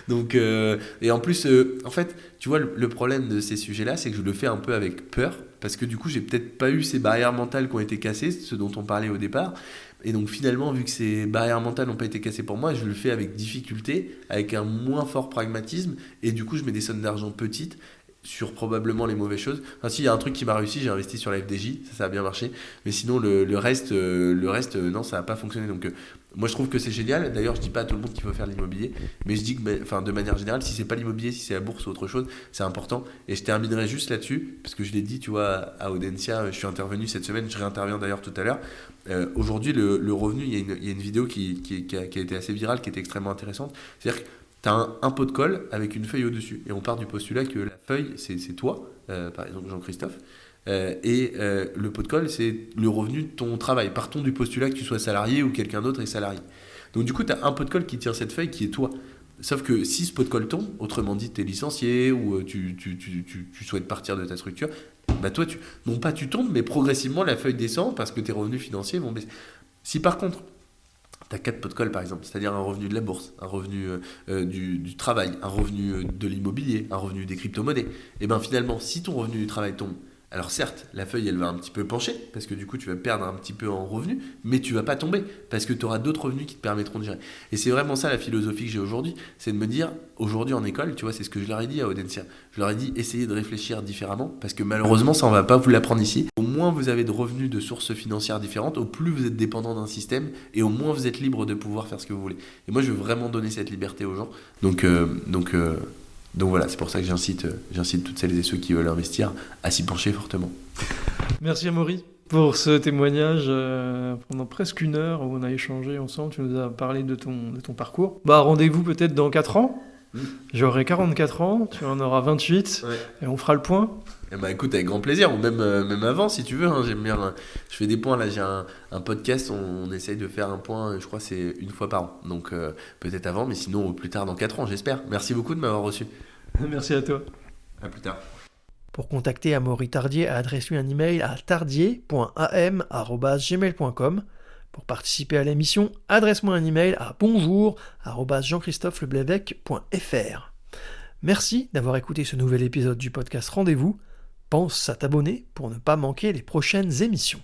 Donc, et en plus, en fait, tu vois, le problème de ces sujets-là, c'est que je le fais un peu avec peur, parce que du coup, j'ai peut-être pas eu ces barrières mentales qui ont été cassées, ce dont on parlait au départ. Et donc finalement, vu que ces barrières mentales n'ont pas été cassées pour moi, je le fais avec difficulté, avec un moins fort pragmatisme, et du coup je mets des sommes d'argent petites sur probablement les mauvaises choses. Enfin si, il y a un truc qui m'a réussi, j'ai investi sur la FDJ, ça a bien marché, mais sinon le reste, non, ça n'a pas fonctionné. Donc moi je trouve que c'est génial, d'ailleurs je dis pas à tout le monde qu'il faut faire de l'immobilier, mais je dis que de manière générale, si c'est pas l'immobilier, si c'est la bourse ou autre chose, c'est important. Et je terminerai juste là-dessus, parce que je l'ai dit, tu vois, à Audencia, je suis intervenu cette semaine, je réinterviens d'ailleurs tout à l'heure. Aujourd'hui, le revenu, il y a une vidéo qui a été assez virale, qui était extrêmement intéressante. C'est-à-dire que tu as un pot de colle avec une feuille au-dessus. Et on part du postulat que la feuille, c'est toi, par exemple Jean-Christophe. Le pot de colle, c'est le revenu de ton travail. Partons du postulat que tu sois salarié ou quelqu'un d'autre est salarié. Donc du coup, tu as un pot de colle qui tient cette feuille qui est toi. Sauf que si ce pot de colle tombe, autrement dit, tu es licencié ou tu souhaites partir de ta structure, toi, non pas tu tombes, mais progressivement, la feuille descend parce que tes revenus financiers vont baisser. Si par contre, tu as 4 pots de colle, par exemple, c'est-à-dire un revenu de la bourse, un revenu du travail, un revenu de l'immobilier, un revenu des crypto-monnaies, et bien finalement, si ton revenu du travail tombe, alors certes, la feuille, elle va un petit peu pencher, parce que du coup, tu vas perdre un petit peu en revenus, mais tu vas pas tomber, parce que tu auras d'autres revenus qui te permettront de gérer. Et c'est vraiment ça la philosophie que j'ai aujourd'hui, c'est de me dire, aujourd'hui en école, tu vois, c'est ce que je leur ai dit à Audencia, je leur ai dit, essayez de réfléchir différemment, parce que malheureusement, ça on va pas vous l'apprendre ici. Au moins vous avez de revenus de sources financières différentes, au plus vous êtes dépendant d'un système, et au moins vous êtes libre de pouvoir faire ce que vous voulez. Et moi, je veux vraiment donner cette liberté aux gens, donc voilà, c'est pour ça que j'incite toutes celles et ceux qui veulent investir à s'y pencher fortement. Merci Amaury pour ce témoignage pendant presque 1 heure où on a échangé ensemble. Tu nous as parlé de ton parcours. Rendez-vous peut-être dans 4 ans. J'aurai 44 ans, tu en auras 28, ouais. Et on fera le point. Écoute, avec grand plaisir, ou même avant si tu veux, hein, j'aime bien, je fais des points, là j'ai un podcast, on essaye de faire un point, je crois c'est 1 fois par an, donc peut-être avant, mais sinon plus tard dans 4 ans j'espère. Merci beaucoup de m'avoir reçu. Merci à toi. À plus tard. Pour contacter Amaury Tardier, adresse-lui un email à tardier.am@gmail.com. Pour participer à l'émission, adresse-moi un email à bonjour@jean-christophe-leblevec.fr. Merci d'avoir écouté ce nouvel épisode du podcast Rendez-vous. Pense à t'abonner pour ne pas manquer les prochaines émissions.